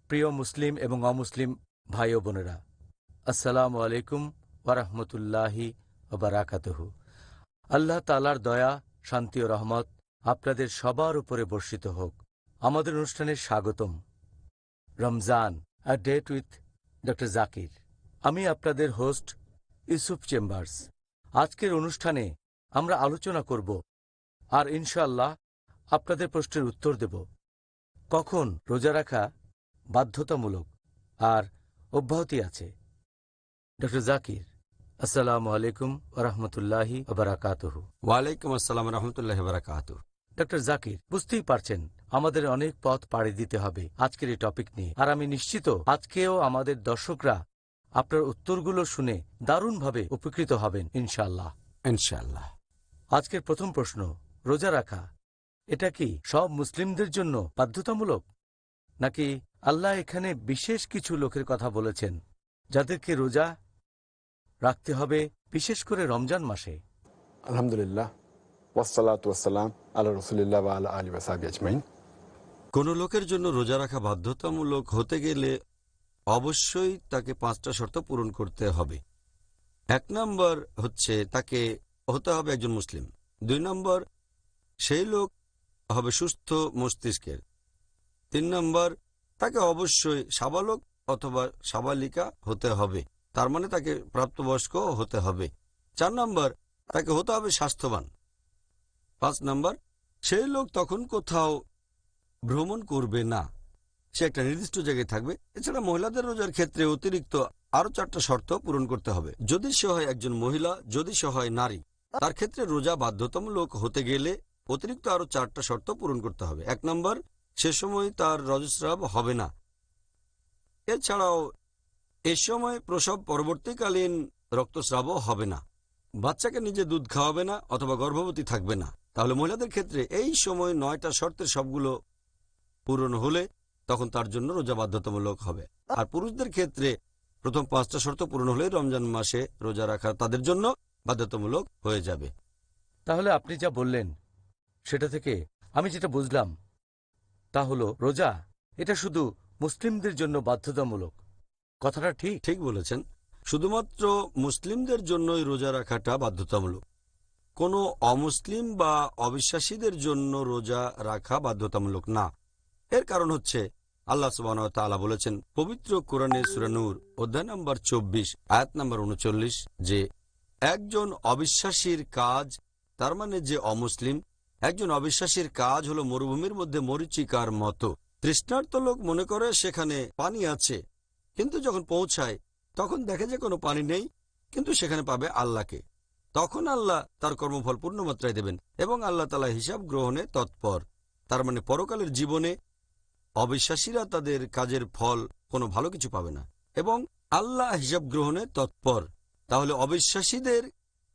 প্রিয় মুসলিম এবং অমুসলিম ভাই ও বোনেরা, আসসালামু আলাইকুম ওয়া রাহমাতুল্লাহি ওয়া বারাকাতুহু। আল্লাহ তাআলার দয়া, শান্তি ও রহমত আপনাদের সবার উপরে বর্ষিত হোক। আমাদের অনুষ্ঠানে স্বাগতম। Ramzan, a date with doctor Zakir. আমি আপনাদের হোস্ট ইউসুফ চেম্বার্স। আজকের অনুষ্ঠানে আমরা আলোচনা করব আর ইনশাআল্লাহ আপনাদের প্রশ্নের উত্তর দেব, কখন রোজা রাখা বাধ্যতামূলক আর অব্যাহতি আছে। ডক্টর জাকির, আসসালামু আলাইকুম ওয়া রাহমাতুল্লাহি ওয়া বারাকাতুহু। ওয়ালাইকুম আসসালাম রহমতুল্লাহ বারাকাতু। ডক্টর জাকির, বুঝতেই পারছেন আমাদের অনেক পথ পাড়ি দিতে হবে আজকের এই টপিক নিয়ে, আর আমি নিশ্চিত আজকেও আমাদের দর্শকরা আপনার উত্তরগুলো শুনে দারুণভাবে উপকৃত হবেন ইনশাআল্লাহ। ইনশাআল্লাহ। আজকের প্রথম প্রশ্ন, রোজা রাখা এটা কি সব মুসলিমদের জন্য বাধ্যতামূলক, নাকি আল্লাহ এখানে বিশেষ কিছু লোকের কথা বলেছেন যাদেরকে রোজা রাখতে হবে, বিশেষ করে রমজান মাসে? আলহামদুলিল্লাহ, ওয়াসসালাতু ওয়াসসালাম আলা রাসূলিল্লাহ ওয়া আলা আলিহি ওয়া সাহবিহি আজমাইন। কোনো লোকের জন্য রোজা রাখা বাধ্যতামূলক হতে গেলে অবশ্যই তাকে 5টা শর্ত পূরণ করতে হবে। 1 নম্বর হচ্ছে তাকে হতে হবে একজন মুসলিম। 2 নম্বর, সেই লোক হবে সুস্থ মস্তিষ্কের। 3 নম্বর, তাকে অবশ্যই সাবালক অথবা সাবালিকা হতে হবে, তার মানে তাকে প্রাপ্তবয়স্ক হতে হবে। 4 নম্বর, তাকে হতে হবে স্বাস্থ্যবান। 5 নম্বর, সেই লোক তখন কোথাও ভ্রমণ করবে না, সে একটা নির্দিষ্ট জায়গায় থাকবে। এছাড়া মহিলাদের রোজার ক্ষেত্রে অতিরিক্ত আরো 4টা শর্ত পূরণ করতে হবে। যদি সে হয় একজন মহিলা, যদি সে হয় নারী, তার ক্ষেত্রে রোজা বাধ্যতামূলক হতে গেলে অতিরিক্ত আরো 4টা শর্ত পূরণ করতে হবে। 1 নম্বর, সে সময় তার রজস্রাব হবে না। এছাড়াও এ সময় প্রসব পরবর্তীকালীন রক্তস্রাবও হবে না। বাচ্চাকে নিজে দুধ খাওয়াবে না অথবা গর্ভবতী থাকবে না। তাহলে মহিলাদের ক্ষেত্রে এই সময় 9টা শর্তের সবগুলো পূরণ হলে তখন তার জন্য রোজা বাধ্যতামূলক হবে। আর পুরুষদের ক্ষেত্রে প্রথম 5টা শর্ত পূরণ হলে রমজান মাসে রোজা রাখা তাদের জন্য বাধ্যতামূলক হয়ে যাবে। তাহলে আপনি যা বললেন সেটা থেকে আমি যেটা বুঝলাম তা হলো রোজা এটা শুধু মুসলিমদের জন্য বাধ্যতামূলক। কথাটা ঠিক? ঠিক বলেছেন, শুধুমাত্র মুসলিমদের জন্যই রোজা রাখাটা বাধ্যতামূলক। কোনো অমুসলিম বা অবিশ্বাসীদের জন্য রোজা রাখা বাধ্যতামূলক না। এর কারণ হচ্ছে আল্লাহ সুবহানাহু ওয়া তাআলা বলেছেন পবিত্র কোরআনে সূরা নূর অধ্যায় নম্বর 24 আয়াত নম্বর 39 যে একজন অবিশ্বাসীর কাজ, তার মানে যে অমুসলিম, একজন অবিশ্বাসীর কাজ হলো মরুভূমির মধ্যে মরীচিকার মতো। তৃষ্ণার্ত লোক মনে করে সেখানে পানি আছে, কিন্তু যখন পৌঁছায় তখন দেখে যে কোনো পানি নেই, কিন্তু সেখানে পাবে আল্লাহকে। তখন আল্লাহ তার কর্মফল পূর্ণমাত্রায় দেবেন এবং আল্লাহ তাআলা হিসাব গ্রহণে তৎপর। তার মানে পরকালের জীবনে অবিশ্বাসীরা তাদের কাজের ফল কোনো ভালো কিছু পাবে না এবং আল্লাহ হিসাব গ্রহণে তৎপর। তাহলে অবিশ্বাসীদের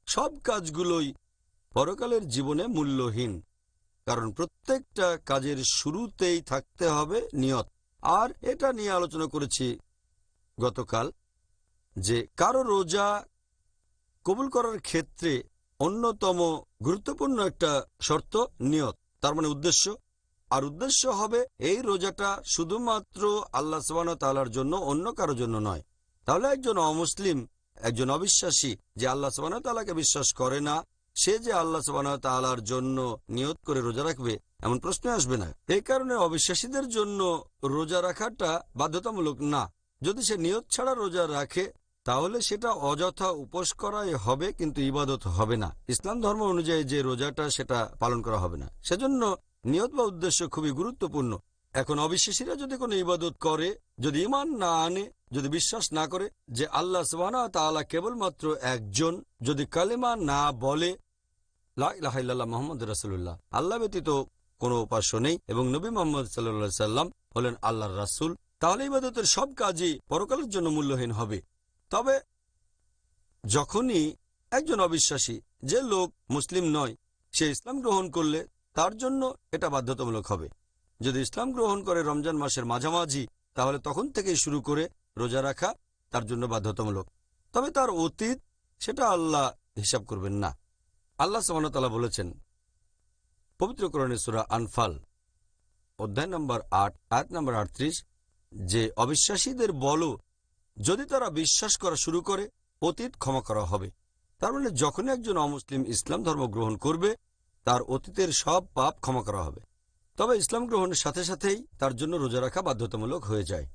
সব কাজগুলোই পরকালের জীবনে মূল্যহীন, কারণ প্রত্যেকটা কাজের শুরুতেই থাকতে হবে নিয়ত। আর এটা নিয়ে আলোচনা করেছি গতকাল যে কারো রোজা কবুল করার ক্ষেত্রে অন্যতম গুরুত্বপূর্ণ একটা শর্ত নিয়ত, তার মানে উদ্দেশ্য। আর উদ্দেশ্য হবে এই রোজাটা শুধুমাত্র আল্লাহ সুবহানাহু ওয়া তাআলার জন্য, অন্য কারো জন্য নয়। তাহলে একজন অমুসলিম, একজন অবিশ্বাসী যে আল্লাহ সুবহানাহু ওয়া তাআলাকে বিশ্বাস করে না, সে যে আল্লাহ সুবহানাহু ওয়া তাআলার জন্য নিয়ত করে রোজা রাখবে এমন প্রশ্ন আসবে না। এই কারণে অবিশ্বাসীদের জন্য রোজা রাখাটা বাধ্যতামূলক না। যদি সে নিয়ত ছাড়া রোজা রাখে তাহলে সেটা অযথা উপোস করাই হবে, কিন্তু ইবাদত হবে না। ইসলাম ধর্ম অনুযায়ী যে রোজাটা সেটা পালন করা হবে না। সেজন্য নিয়ত বা উদ্দেশ্য খুবই গুরুত্বপূর্ণ। এখন অবিশ্বাসীরা যদি কোনো ইবাদত করে, যদি ঈমান না আনে, যদি বিশ্বাস না করে যে আল্লাহ সুবহানাহু ওয়া তাআলা কেবলমাত্র একজন, যদি কালেমা না বলে লা ইলাহা ইল্লাল্লাহ মুহাম্মাদুর রাসূলুল্লাহ, আল্লাহ ব্যতীত কোনো উপাস্য নেই এবং নবী মুহাম্মদ সাল্লাল্লাহু আলাইহি সাল্লাম হলেন আল্লাহর রাসূল, তাহলে ইবাদতের সব কাজই পরকালের জন্য মূল্যহীন হবে। তবে যখনই একজন অবিশ্বাসী, যে লোক মুসলিম নয়, সে ইসলাম গ্রহণ করলে তার জন্য এটা বাধ্যতামূলক হবে। যদি ইসলাম গ্রহণ করে রমজান মাসের মাঝামাঝি, তাহলে তখন থেকেই শুরু করে রোজা রাখা তার জন্য বাধ্যতামূলক। তবে তার অতীত সেটা আল্লাহ হিসাব করবেন না। আল্লাহ সুবহানাহু ওয়া তাআলা বলেছেন পবিত্র কোরআনে সূরা আনফাল অধ্যায় নম্বর 8 আয়াত নম্বর 38 যে অবিশ্বাসীদের বলো যদি তারা বিশ্বাস করা শুরু করে অতীত ক্ষমা করা হবে। তার মানে যখনই একজন অমুসলিম ইসলাম ধর্ম গ্রহণ করবে তার অতীতের সব পাপ ক্ষমা করা হবে। তবে ইসলাম গ্রহণের সাথে সাথেই তার জন্য রোজা রাখা বাধ্যতামূলক হয়ে যায়।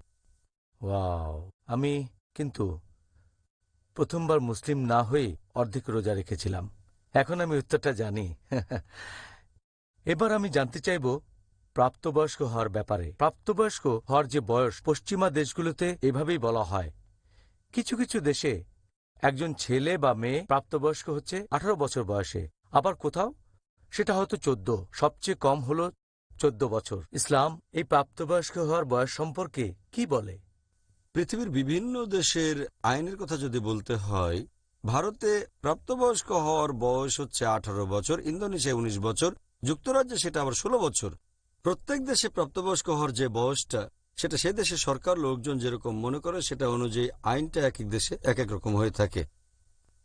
ওয়াও! আমি কিন্তু প্রথমবার মুসলিম না হয়ে অর্ধেক রোজা রেখেছিলাম। এখন আমি উত্তরটা জানি। এবার আমি জানতে চাইব প্রাপ্তবয়স্ক হওয়ার ব্যাপারে। প্রাপ্তবয়স্ক হওয়ার যে বয়স পশ্চিমা দেশগুলোতে এভাবেই বলা হয়। কিছু কিছু দেশে একজন ছেলে বা মেয়ে প্রাপ্তবয়স্ক হচ্ছে 18 বছর বয়সে, আবার কোথাও সেটা হয়তো 14, সবচেয়ে কম হল 14 বছর। ইসলাম এই প্রাপ্তবয়স্ক হওয়ার বয়স সম্পর্কে কি বলে? পৃথিবীর বিভিন্ন দেশের আইনের কথা যদি বলতে হয়, ভারতে প্রাপ্তবয়স্ক হওয়ার বয়স হচ্ছে 18 বছর, ইন্দোনেশিয়ায় 19 বছর, যুক্তরাজ্যে সেটা আবার 16 বছর। প্রত্যেক দেশে প্রাপ্তবয়স্ক হওয়ার যে বয়সটা সেটা সে দেশে সরকার লোকজন যেরকম মনে করে সেটা অনুযায়ী আইনটা এক এক দেশে এক এক রকম হয়ে থাকে।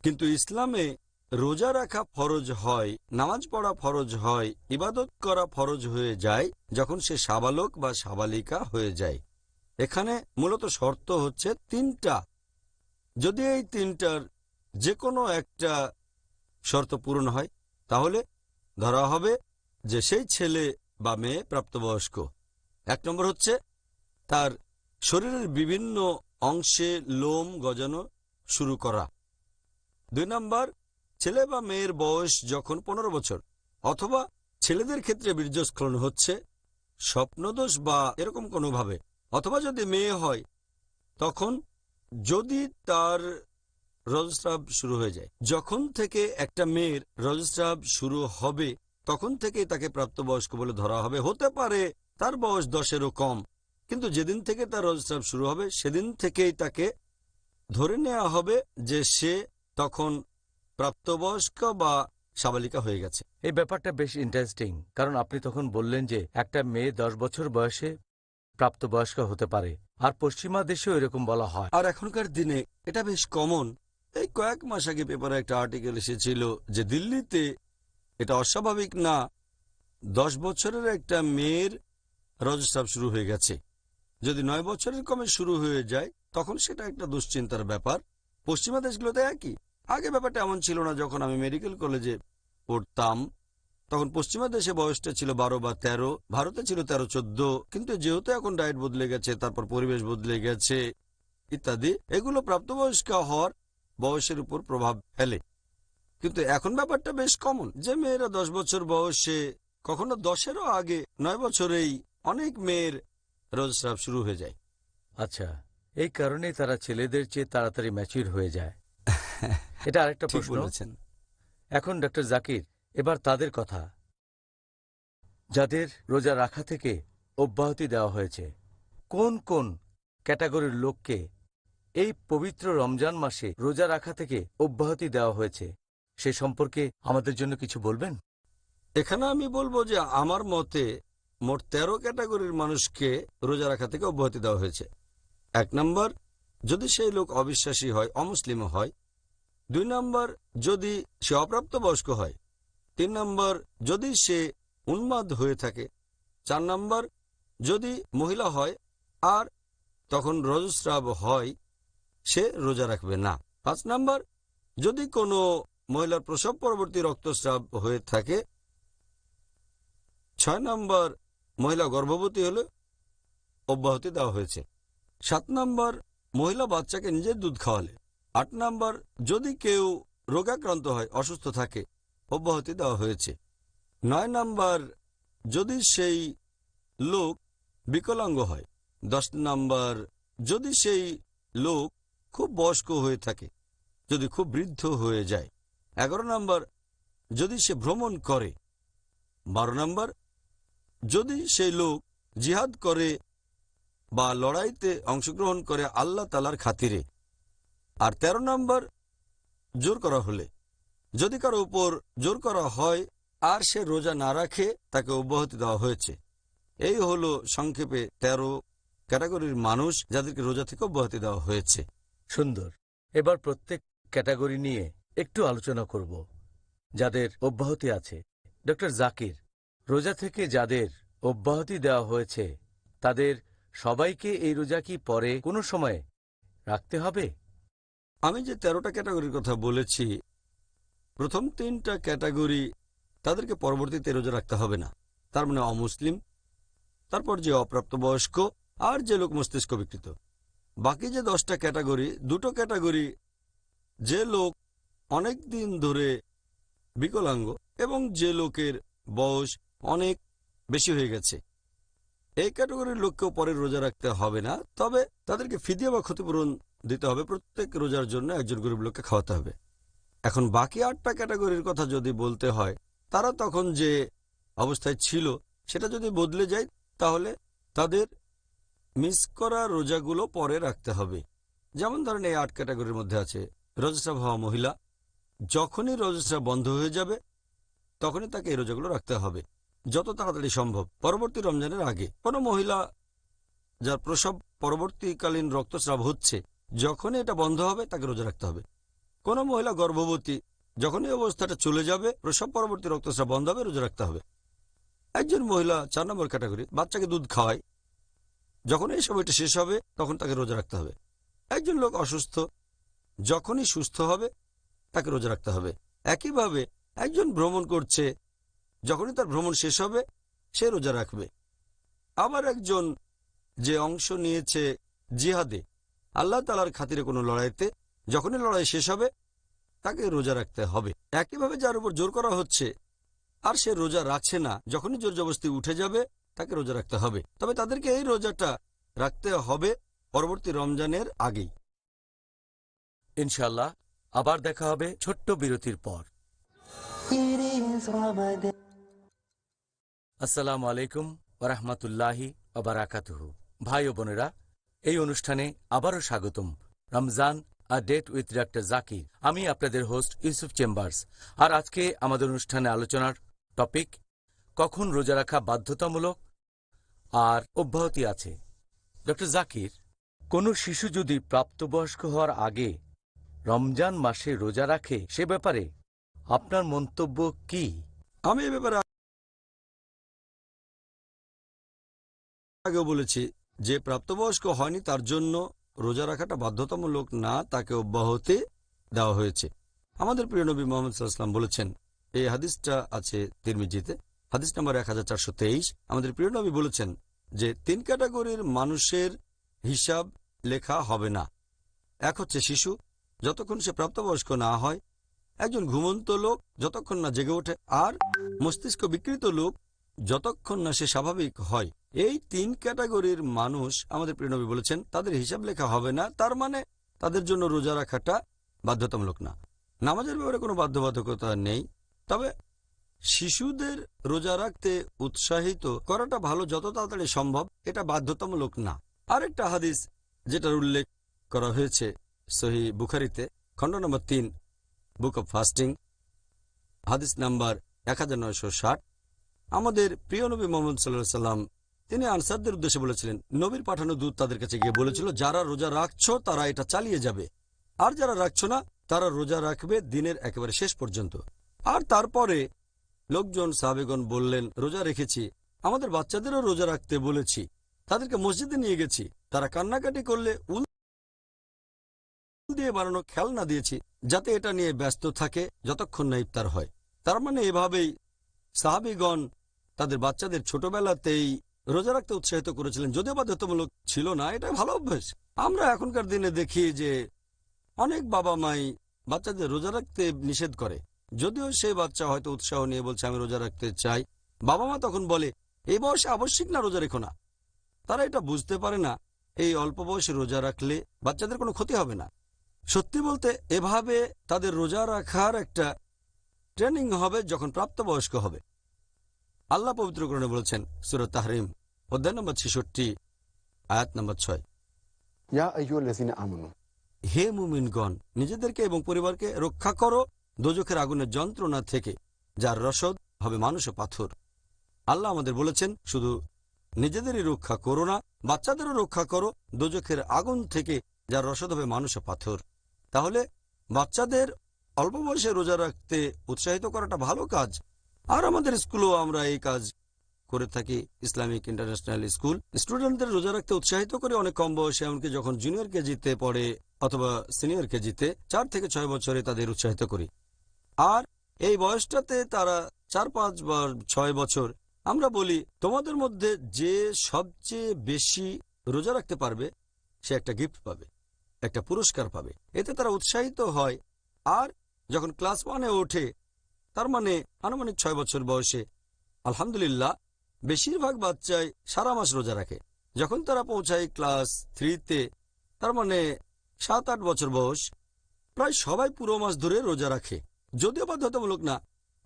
কিন্তু ইসলামে রোজা রাখা ফরজ হয়, নামাজ পড়া ফরজ হয়, ইবাদত করা ফরজ হয়ে যায় যখন সে সাবালক বা সাবালিকা হয়ে যায়। এখানে মূলত শর্ত হচ্ছে 3টা। যদি এই 3টার যে কোনো একটা শর্ত পূরণ হয় তাহলে ধরা হবে যে সেই ছেলে বা মেয়ে প্রাপ্তবয়স্ক। 1 নম্বর হচ্ছে তার শরীরের বিভিন্ন অংশে লোম গজানো শুরু করা। 2 নম্বর, ছেলে বা মেয়ের বয়স যখন 15 বছর, অথবা ছেলেদের ক্ষেত্রে বীর্যস্খলন হচ্ছে স্বপ্নদোষ বা এরকম কোনোভাবে, অথবা যদি মেয়ে হয় তখন যদি তার রজস্রাব শুরু হয়ে যায়। যখন থেকে একটা মেয়ের রজস্রাব শুরু হবে তখন থেকেই তাকে প্রাপ্তবয়স্ক বলে ধরা হবে। হতে পারে তার বয়স 10-এরও কম, কিন্তু যেদিন থেকে তার রজস্রাব শুরু হবে সেদিন থেকেই তাকে ধরে নেওয়া হবে যে সে তখন প্রাপ্তবয়স্ক বা সাবালিকা হয়ে গেছে। এই ব্যাপারটা বেশ ইন্টারেস্টিং, কারণ আপনি তখন বললেন যে একটা মেয়ে 10 বছর বয়সে প্রাপ্তবয়স্ক হতে পারে, আর পশ্চিমা দেশেও এরকম বলা হয়। আর এখনকার দিনে এটা বেশ কমন। এই কয়েক মাস আগে পেপারে একটা আর্টিকেল এসেছিল যে দিল্লিতে এটা অস্বাভাবিক না, 10 বছরের একটা মেয়ের রজস্রাব শুরু হয়ে গেছে। যদি 9 বছরের কমে শুরু হয়ে যায় তখন সেটা একটা দুশ্চিন্তার ব্যাপার। পশ্চিমা দেশগুলোতে একই। আগে ব্যাপারটা এমন ছিল না। যখন আমি মেডিকেল কলেজে পড়তাম তখন পশ্চিমা দেশে বয়সটা ছিল 12 বা 13, ভারতে ছিল 13-14। কিন্তু যেহেতু এখন ডায়েট বদলে গেছে, তারপর পরিবেশ বদলে গেছে ইত্যাদি, এগুলো প্রাপ্তবয়স্ক হওয়ার বয়সের উপর প্রভাব ফেলে। কিন্তু এখন ব্যাপারটা বেশ কমন যে মেয়েরা 10 বছর বয়সে, কখনো 10-এরও আগে, 9 বছরেই অনেক মেয়ের রজস্রাব শুরু হয়ে যায়। আচ্ছা, এই কারণেই তারা ছেলেদের চেয়ে তাড়াতাড়ি ম্যাচিউর হয়ে যায়। এটা আরেকটা ঠিক প্রশ্ন। বলেছেন। এখন ডক্টর জাকির, এবার তাদের কথা যাদের রোজা রাখা থেকে অব্যাহতি দেওয়া হয়েছে। কোন কোন ক্যাটাগরির লোককে এই পবিত্র রমজান মাসে রোজা রাখা থেকে অব্যাহতি দেওয়া হয়েছে সে সম্পর্কে আমাদের জন্য কিছু বলবেন? এখানে আমি বলবো যে আমার মতে মোট 13 ক্যাটাগরির মানুষকে রোজা রাখা থেকে অব্যাহতি দেওয়া হয়েছে। 1 নম্বর, যদি সেই লোক অবিশ্বাসী হয়, অমুসলিম হয়। 2 নম্বর, যদি সে অপ্রাপ্তবয়স্ক হয়। 3 নম্বর, যদি সে উন্মাদ হয়ে থাকে। 4 নম্বর, যদি মহিলা হয় আর তখন রজস্রাব হয়, সে রোজা রাখবে না। 5 নম্বর, যদি কোনো মহিলার প্রসব পরবর্তী রক্তস্রাব হয়ে থাকে। 6 নম্বর, মহিলা গর্ভবতী হলে অব্যাহতি দেওয়া হয়েছে। 7 নম্বর, মহিলা বাচ্চাকে নিজের দুধ খাওয়ালে। 8 নম্বর, যদি কেউ রোগাক্রান্ত হয়, অসুস্থ থাকে, অব্যাহতি দেওয়া হয়েছে। 9 নম্বর, যদি সেই লোক বিকলাঙ্গ হয়। 10 নম্বর, যদি সেই লোক খুব বয়স্ক হয়ে থাকে, যদি খুব বৃদ্ধ হয়ে যায়। 11 নম্বর, যদি সে ভ্রমণ করে। 12 নম্বর, যদি সেই লোক জিহাদ করে বা লড়াইতে অংশগ্রহণ করে আল্লাহ তাআলার খাতিরে। আর 13 নম্বর, জোর করা হলে। যদি কারো উপর জোর করা হয় আর সে রোজা না রাখে, তাকে অব্যাহতি দেওয়া হয়েছে। এই হলো সংক্ষেপে 13 ক্যাটাগরির মানুষ যাদেরকে রোজা থেকে অব্যাহতি দেওয়া হয়েছে। সুন্দর। এবার প্রত্যেক ক্যাটাগরি নিয়ে একটু আলোচনা করব যাদের অব্যাহতি আছে। ডক্টর জাকির, রোজা থেকে যাদের অব্যাহতি দেওয়া হয়েছে তাদের সবাইকে এই রোজা কি পরে কোনো সময় রাখতে হবে? আমি যে 13টা ক্যাটাগরির কথা বলেছি, প্রথম 3টা ক্যাটাগরি তাদেরকে পরবর্তীতে রোজা রাখতে হবে না। তার মানে অমুসলিম, তারপর যে অপ্রাপ্তবয়স্ক, আর যে লোক মস্তিষ্ক বিকৃত। বাকি যে 10টা ক্যাটাগরি, 2টো ক্যাটাগরি, যে লোক অনেক দিন ধরে বিকলাঙ্গ এবং যে লোকের বয়স অনেক বেশি হয়ে গেছে, এই ক্যাটাগরির লোককেও পরে রোজা রাখতে হবে না। তবে তাদেরকে ফিদিয়া বা ক্ষতিপূরণ দিতে হবে। প্রত্যেক রোজার জন্য একজন গরিব লোককে খাওয়াতে হবে। এখন বাকি 8টা ক্যাটাগরির কথা যদি বলতে হয়, তারা তখন যে অবস্থায় ছিল সেটা যদি বদলে যায়, তাহলে তাদের মিস করা রোজাগুলো পরে রাখতে হবে। যেমন ধরেন এই 8 ক্যাটাগরির মধ্যে আছে রজস্রাব হওয়া মহিলা। যখনই রজস্রাব বন্ধ হয়ে যাবে তখনই তাকে এই রোজাগুলো রাখতে হবে, যত তাড়াতাড়ি সম্ভব, পরবর্তী রমজানের আগে। কোনো মহিলা যার প্রসব পরবর্তীকালীন রক্তস্রাব হচ্ছে, যখনই এটা বন্ধ হবে তাকে রোজা রাখতে হবে। কোনো মহিলা গর্ভবতী, যখনই অবস্থাটা চলে যাবে, প্রসব পরবর্তী রক্তস্রাব বন্ধ হবে, রোজা রাখতে হবে। একজন মহিলা 4 নম্বর ক্যাটাগরি, বাচ্চাকে দুধ খাওয়ায়, যখন এই সময়টা শেষ হবে তখন তাকে রোজা রাখতে হবে। একজন লোক অসুস্থ, যখনই সুস্থ হবে তাকে রোজা রাখতে হবে। একইভাবে একজন ভ্রমণ করছে, যখনই তার ভ্রমণ শেষ হবে সে রোজা রাখবে। আবার একজন যে অংশ নিয়েছে জিহাদে, আল্লাহ তাআলার খাতিরে কোনো লড়াইতে, যখনই লড়াই শেষ হবে তাকে রোজা রাখতে হবে। একইভাবে যার উপর জোর করা হচ্ছে আর সে রোজা রাখছে না, যখনই জোর জবরদস্তি উঠে যাবে তাকে রোজা রাখতে হবে। তবে তাদেরকে এই রোজাটা রাখতে হবে পরবর্তী রমজানের আগেই। ইনশাল্লাহ আবার দেখা হবে ছোট্ট বিরতির পর। আসসালামু আলাইকুম ওরহমতুল্লাহি ওবারাকাতুহু। ভাই ও বোনেরা, এই অনুষ্ঠানে আবারও স্বাগতম। Ramzan a date with doctor Zakir. আমি আপনাদের হোস্ট ইউসুফ চেম্বার্স। আর আজকে আমাদের অনুষ্ঠানে আলোচনার টপিক কখন রোজা রাখা বাধ্যতামূলক আর অব্যাহতি আছে। ডক্টর জাকির, কোনো শিশু যদি প্রাপ্তবয়স্ক হওয়ার আগে রমজান মাসে রোজা রাখে, সে ব্যাপারে আপনার মন্তব্য কি? আমি এ ব্যাপারে আগেও বলেছি যে প্রাপ্তবয়স্ক হয়নি তার জন্য রোজা রাখাটা বাধ্যতামূলক না, তাকে অব্যাহতি দেওয়া হয়েছে। আমাদের প্রিয় নবী মুহাম্মদ সাল্লাল্লাহু আলাইহি ওয়াসাল্লাম বলেছেন, এই হাদিসটা আছে তিরমিজিতে, হাদিস নাম্বার 1423। আমাদের প্রিয় নবী বলেছেন যে 3 ক্যাটাগরির মানুষের হিসাব লেখা হবে না। এক হচ্ছে শিশু, যতক্ষণ সে প্রাপ্তবয়স্ক না হয়, একজন ঘুমন্ত লোক যতক্ষণ না জেগে ওঠে, আর মস্তিষ্ক বিকৃত লোক যতক্ষণ না সে স্বাভাবিক হয়। এই 3 ক্যাটাগরির মানুষ আমাদের প্রিয় নবী বলেছেন তাদের হিসাব লেখা হবে না। তার মানে তাদের জন্য রোজা রাখাটা বাধ্যতামূলক না। নামাজের ব্যাপারে কোনো বাধ্যবাধকতা নেই, তবে শিশুদের রোজা রাখতে উৎসাহিত করাটা ভালো, যত তাড়াতাড়ি সম্ভব। এটা বাধ্যতামূলক না। আরেকটা হাদিস যেটার উল্লেখ করা হয়েছে সহিহ বুখারীতে, খণ্ড নম্বর 3, বুক অব ফাস্টিং, হাদিস নাম্বার 1960। আমাদের প্রিয় নবী মুহাম্মদ সাল্লাল্লাহু আলাইহি ওয়াসাল্লাম তিনি আনসারদের উদ্দেশ্যে বলেছিলেন, নবীর পাঠানো দূত তাদের কাছে গিয়ে বলেছিল, যারা রোজা রাখছো তারা এটা চালিয়ে যাবে, আর যারা রাখছো না তারা রোজা রাখবে দিনের একেবারে শেষ পর্যন্ত। আর তারপরে লোকজন সাহাবেগণ বললেন, রোজা রেখেছি, আমাদের বাচ্চাদেরও রোজা রাখতে বলেছি, তাদেরকে মসজিদে নিয়ে গেছি, তারা কান্নাকাটি করলে উল দিয়ে বানানো খেলনা দিয়েছি, যাতে এটা নিয়ে ব্যস্ত থাকে যতক্ষণ না ইফতার হয়। তার মানে এভাবেই সাহাবীগণ তাদের বাচ্চাদের ছোটবেলাতেই রোজা রাখতে উৎসাহিত করেছিলেন, যদিও বাধ্যতামূলক ছিল না। এটা ভালো অভ্যাস। আমরা এখনকার দিনে দেখি যে অনেক বাবা মাই বাচ্চাদের রোজা রাখতে নিষেধ করে, যদিও সেই বাচ্চা হয়তো উৎসাহ নিয়ে বলছে আমি রোজা রাখতে চাই। বাবা মা তখন বলে, এই বয়সে আবশ্যিক না, রোজা রেখো না। তারা এটা বুঝতে পারে না এই অল্প বয়সে রোজা রাখলে বাচ্চাদের কোনো ক্ষতি হবে না। সত্যি বলতে এভাবে তাদের রোজা রাখার একটা ট্রেনিং হবে যখন প্রাপ্তবয়স্ক হবে। আল্লাহ পবিত্র কোরআনে বলেছেন, সূরা তাহরিম অধ্যায় নম্বর 66 আয়াত নম্বর 6, ইয়া আইয়ুহাল্লাযীনা আমানু, হে মুমিনগণ, নিজেদেরকে এবং পরিবারকে রক্ষা করো দোজখের আগুনের যন্ত্রণা থেকে, যার রসদ হবে মানুষ ও পাথর। আল্লাহ আমাদের বলেছেন শুধু নিজেদেরই রক্ষা করো না, বাচ্চাদেরও রক্ষা করো দোজখের আগুন থেকে, যার রসদ হবে মানুষ ও পাথর। তাহলে বাচ্চাদের অল্প বয়সে রোজা রাখতে উৎসাহিত করাটা ভালো কাজ, আর আমাদের স্কুলেও আমরা এই কাজ করে থাকি ইসলামিক ইন্টারন্যাশনাল স্কুল। স্টুডেন্টদের রোজা রাখতে উৎসাহিত করে অনেক কম বয়সে, এমনকি যখন জুনিয়র কেজিতে পড়ে অথবা সিনিয়র কেজিতে 4 থেকে 6 বছরে তাদের উৎসাহিত করি। আর এই বয়সটাতে তারা 4-5 বা 6 বছর, আমরা বলি তোমাদের মধ্যে যে সবচেয়ে বেশি রোজা রাখতে পারবে সে একটা গিফট পাবে, একটা পুরস্কার পাবে। এতে তারা উৎসাহিত হয়। আর যখন ক্লাস 1-এ ওঠে, তার মানে আনুমানিক 6 বছর বয়সে, আলহামদুলিল্লাহ বেশিরভাগ বাচ্চাই সারা মাস রোজা রাখে। যখন তারা পৌঁছায় ক্লাস 3-তে, তার মানে 7-8 বছর বয়স, প্রায় সবাই পুরো মাস ধরে রোজা রাখে, যদিও বাধ্যতামূলক না।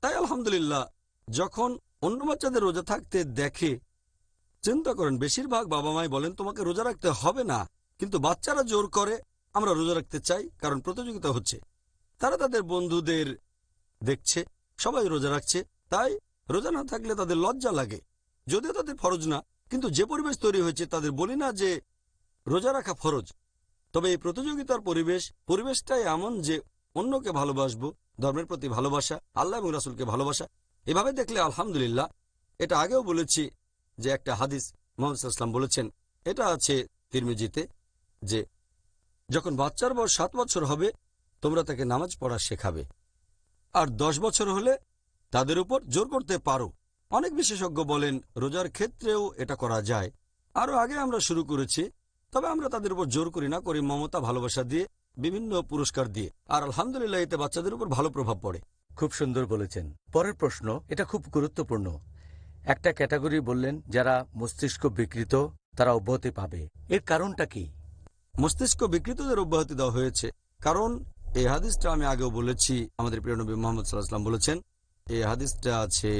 তাই আলহামদুলিল্লাহ যখন অন্য বাচ্চাদের রোজা থাকতে দেখে, চিন্তা করেন বেশিরভাগ বাবা মাই বলেন তোমাকে রোজা রাখতে হবে না, কিন্তু বাচ্চারা জোর করে আমরা রোজা রাখতে চাই, কারণ প্রতিযোগিতা হচ্ছে। তারা তাদের বন্ধুদের দেখছে সবাই রোজা রাখছে, তাই রোজা না থাকলে তাদের লজ্জা লাগে, যদিও তাদের ফরজ না। কিন্তু যে পরিবেশ তৈরি হয়েছে, তাদের বলি না যে রোজা রাখা ফরজ, তবে এই প্রতিযোগিতার পরিবেশটাই এমন যে অন্যকে ভালোবাসবো, ধর্মের প্রতি ভালোবাসা, আল্লাহ এবং রাসূলকে ভালোবাসা। এভাবে দেখলে আলহামদুলিল্লাহ, এটা আগেও বলেছি যে একটা হাদিস মুহাম্মদ সাল্লাল্লাহু আলাইহি ওয়াসাল্লাম বলেছেন, এটা আছে তিরমিজিতে, যে যখন বাচ্চার বয়স 7 বছর হবে তোমরা তাকে নামাজ পড়া শেখাবে, আর 10 বছর হলে তাদের উপর জোর করতে পারো। অনেক বিশেষজ্ঞ বলেন রোজার ক্ষেত্রেও এটা করা যায়। আরও আগে আমরা শুরু করেছি, তবে আমরা তাদের উপর জোর করি না, করি মমতা ভালোবাসা দিয়ে, বিভিন্ন পুরস্কার দিয়ে। আর আলহামদুলিল্লাহ এতে বাচ্চাদের উপর ভালো প্রভাব পড়ে। খুব সুন্দর বলেছেন। পরের প্রশ্ন, এটা খুব গুরুত্বপূর্ণ। একটা ক্যাটাগরি বললেন যারা মস্তিষ্ক বিকৃত, তারা অব্যাহতি পাবে, এর কারণটা কি? মস্তিষ্ক বিকৃতদের অব্যাহতি দেওয়া হয়েছে কারণ এই হাদিসটা আমি আগেও বলেছি, আমাদের প্রিয় নবী মুহাম্মদ সাল্লাল্লাহু আলাইহি ওয়াসাল্লাম বলেছেন। এই হাদিসটা আছে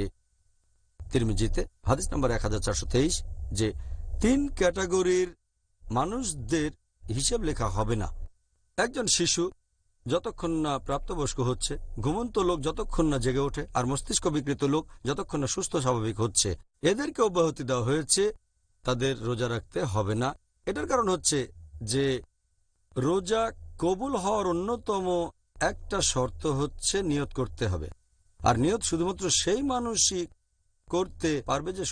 তিরমিজিতে, হাদিস নাম্বার 1423, যে 3 ক্যাটাগরির মানুষদের হিসেব লেখা হবে না। একজন শিশু যতক্ষণ না প্রাপ্তবয়স্ক হচ্ছে, ঘুমন্ত লোক যতক্ষণ না জেগে ওঠে, আর মস্তিষ্ক বিকৃত লোক যতক্ষণ না সুস্থ স্বাভাবিক হচ্ছে, এদেরকে অব্যাহতি দেওয়া হয়েছে, তাদের রোজা রাখতে হবে না। এটার কারণ হচ্ছে যে রোজা কবুল হওয়ার অন্যতম একটা শর্ত হচ্ছে নিয়ত করতে হবে। আর নিয়ত শুধুমাত্র সেই মানুষই করতে পারবে যে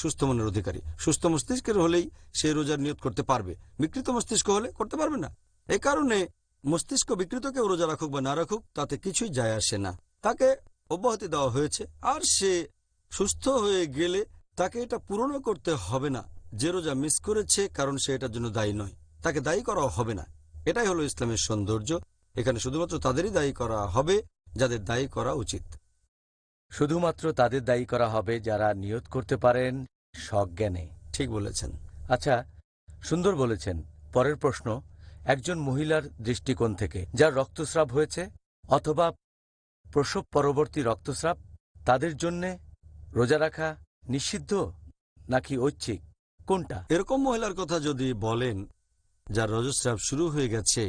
সুস্থ মনের অধিকারী। সুস্থ মস্তিষ্কের হলেই সে রোজার নিয়ত করতে পারবে, বিকৃত মস্তিষ্ক হলে করতে পারবে না। এই কারণে মস্তিষ্ক বিকৃত কেউ রোজা রাখুক বা না রাখুক তাতে কিছুই যায় আসে না, তাকে অব্যাহতি দেওয়া হয়েছে। আর সে সুস্থ হয়ে গেলে তাকে এটা পূরণও করতে হবে না যে রোজা মিস করেছে, কারণ সে এটার জন্য দায়ী নয়, তাকে দায়ী করা হবে না। এটাই হলো ইসলামের সৌন্দর্য। এখানে শুধুমাত্র তাদেরই দায়ী করা হবে যাদের দায়ী করা উচিত। শুধুমাত্র তাদের দায়ী করা হবে যারা নিয়ত করতে পারেন সজ্ঞানে। ঠিক বলেছেন। আচ্ছা, সুন্দর বলেছেন। পরের প্রশ্ন, একজন মহিলার দৃষ্টিকোণ থেকে যার রক্তস্রাব হয়েছে অথবা প্রসব পরবর্তী রক্তস্রাব, তাদের জন্যে রোজা রাখা নিষিদ্ধ নাকি ঐচ্ছিক, কোনটা? এরকম মহিলার কথা যদি বলেন যার রজস্রাব শুরু হয়ে গেছে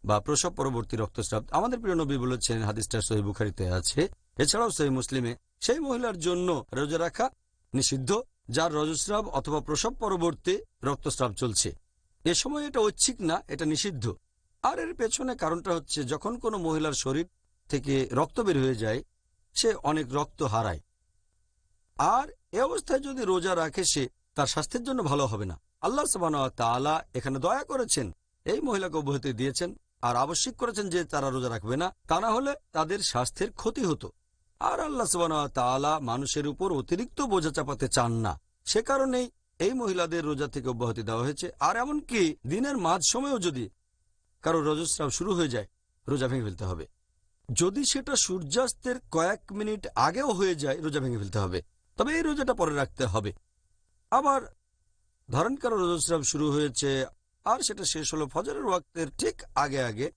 বা প্রসব পরবর্তী রক্তস্রাব, আমাদের প্রিয় নবী বলেছেন, হাদিসটা সহিহ বুখারীতে আছে, এছাড়াও সহিহ মুসলিমে, সেই মহিলার জন্য রোজা রাখা নিষিদ্ধ যার রজস্রাব অথবা প্রসব পরবর্তী রক্তস্রাব চলছে। এ সময় এটা ঐচ্ছিক না, এটা নিষিদ্ধ। আর এর পেছনে কারণটা হচ্ছে, যখন কোনো মহিলার শরীর থেকে রক্ত বের হয়ে যায়, সে অনেক রক্ত হারায়, আর এ অবস্থায় যদি রোজা রাখে সে তার স্বাস্থ্যের জন্য ভালো হবে না। আল্লাহ সুবহানাহু ওয়া তাআলা এখানে দয়া করেছেন, এই মহিলাকে অব্যাহতি দিয়েছেন, আর আবশ্যক করেছেন যে তারা রোজা রাখবে না, তা না হলে তাদের স্বাস্থ্যের ক্ষতি হতো। আর আল্লাহ সুবহানাহু ওয়া তাআলা মানুষের উপর অতিরিক্ত বোঝা চাপাতে চান না, সে কারণেই এই মহিলাদের রোজা থেকে অব্যাহতি দেওয়া হয়েছে। আর এমনকি দিনের মাঝ সময়েও যদি কারো রজস্রাব শুরু হয়ে যায়, রোজা ভেঙে ফেলতে হবে। যদি সেটা সূর্যাস্তের কয়েক মিনিট আগেও হয়ে যায়, রোজা ভেঙে ফেলতে হবে, তবে এই রোজাটা পরে রাখতে হবে। আবার ধরেন কারো রজস্রাব শুরু হয়েছে আর সেটা শেষ হলো ফজরের ওয়াক্তের ঠিক আগে আগে,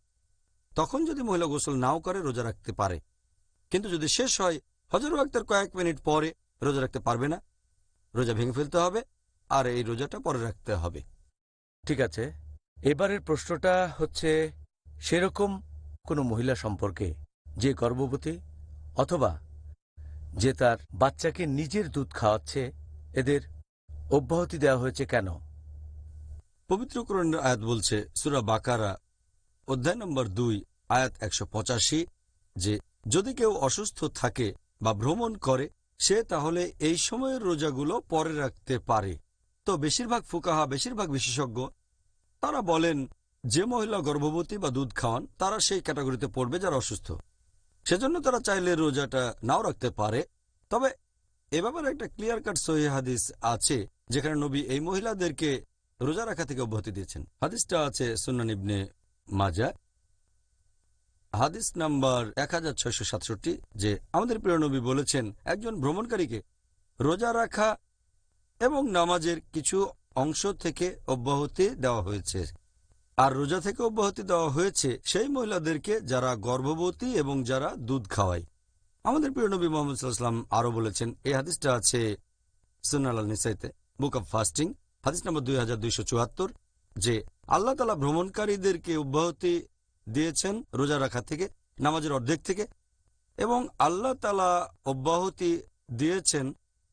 তখন যদি মহিলা গোসল নাও করে রোজা রাখতে পারে, কিন্তু যদি শেষ হয় ফজরের ওয়াক্তের কয়েক মিনিট পরে, রোজা রাখতে পারবে না, রোজা ভেঙে ফেলতে হবে, আর এই রোজাটা পরে রাখতে হবে। ঠিক আছে, এবারের প্রশ্নটা হচ্ছে সেরকম কোনো মহিলা সম্পর্কে যে গর্ভবতী অথবা যে তার বাচ্চাকে নিজের দুধ খাওয়াচ্ছে, এদের অব্যাহতি দেওয়া হয়েছে কেন? পবিত্র কোরআনের আয়াত বলছে, সূরা বাকারা অধ্যায় নম্বর 2 আয়াত 185, যে যদি কেউ অসুস্থ থাকে বা ভ্রমণ করে সে তাহলে এই সময়ের রোজাগুলো পরে রাখতে পারে। তো বেশিরভাগ ফুকাহা, বেশিরভাগ বিশেষজ্ঞ তারা বলেন যে মহিলা গর্ভবতী বা দুধ খাওয়ান তারা সেই ক্যাটাগরিতে পড়বে যারা অসুস্থ। সেজন্য তারা চাইলে রোজাটা নাও রাখতে পারে। তবে এ ব্যাপারে একটা ক্লিয়ার কাট সহিহ হাদিস আছে যেখানে নবী এই মহিলাদেরকে রোজা রাখা থেকে অব্যাহতি দিয়েছেন। হাদিসটা আছে সুনান ইবনে মাজাহ, হাদিস নাম্বার 1667, যে আমাদের প্রিয় নবী বলেছেন একজন ভ্রমণকারীকে রোজা রাখা এবং নামাজের কিছু অংশ থেকে অব্যাহতি দেওয়া হয়েছে। আর রোজা থেকে অব্যাহতি দেওয়া হয়েছে সেই মহিলাদেরকে যারা গর্ভবতী এবং যারা দুধ খাওয়ায়। আমাদের প্রিয় নবী মুহাম্মদ সাল্লাল্লাহু আলাইহি ওয়াসাল্লাম আরো বলেছেন, এই হাদিসটা আছে সুনান আল নিসাইতে, বুক অব ফাস্টিং, হাদিস নম্বর 2274, যে আল্লাহ তাআলা ভ্রমণকারীদেরকে অব্যাহতি দিয়েছেন রোজা রাখা থেকে, নামাজের অর্ধেক থেকে, এবং আল্লাহ তাআলা অব্যাহতি দিয়েছেন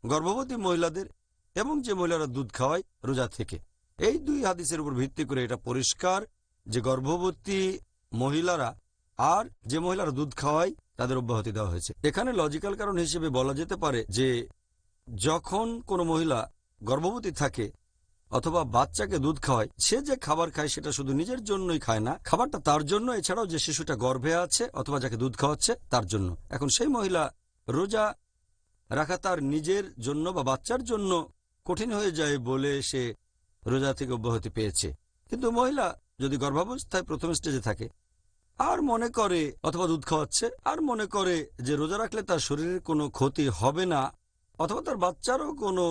গর্ভবতী মহিলাদের এবং যে মহিলারা দুধ খাওয়ায় রোজা থেকে। এই দুই হাদিসের উপর ভিত্তি করে এটা পরিষ্কার যে গর্ভবতী মহিলারা আর যে মহিলারা দুধ খাওয়ায় তাদের অব্যাহতি দেওয়া হয়েছে। এখানে লজিক্যাল কারণ হিসেবে বলা যেতে পারে যে যখন কোনো মহিলা গর্ভবতী থাকে অথবা বাচ্চাকে দুধ খাওয়ায়, সে যে খাবার খায় সেটা শুধু নিজের জন্যই খায় না, খাবারটা তার জন্য, এছাড়াও যে শিশুটা গর্ভে আছে অথবা যাকে দুধ খাওয়াচ্ছে তার জন্য। এখন সেই মহিলা রোজা রাখা তার নিজের জন্য বা বাচ্চার জন্য কঠিন হয়ে যায় বলে সে রোজা থেকে অব্যাহতি পেয়েছে। কিন্তু মহিলা যদি গর্ভাবস্থায় প্রথম স্টেজে থাকে আর মনে করে, অথবা দুধ খাওয়াচ্ছে আর মনে করে যে রোজা রাখলে তার শরীরের কোনো ক্ষতি হবে না অথবা তার বাচ্চারও কোনো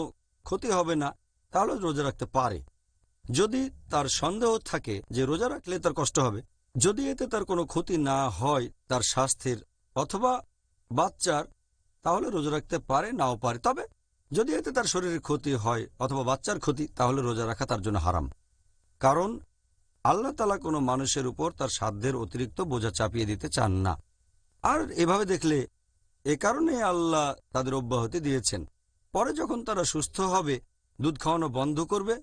ক্ষতি হবে না, তাহলে রোজা রাখতে পারে। যদি তার সন্দেহ থাকে যে রোজা রাখলে তার কষ্ট হবে, যদি এতে তার কোনো ক্ষতি না হয় তার স্বাস্থ্যের অথবা বাচ্চার, তাহলে রোজা রাখতে পারে, নাও পারে। তবে যদি এতে তার শরীরের ক্ষতি হয় অথবা বাচ্চার ক্ষতি, তাহলে রোজা রাখা তার জন্য হারাম। কারণ আল্লাহ তাআলা কোনো মানুষের উপর তার সাধ্যের অতিরিক্ত বোঝা চাপিয়ে দিতে চান না। আর এভাবে দেখলে এ কারণে আল্লাহ তাদের অব্যাহতি দিয়েছেন। পরে যখন তারা সুস্থ হবে, দুধ খাওয়ানো বন্ধ করবে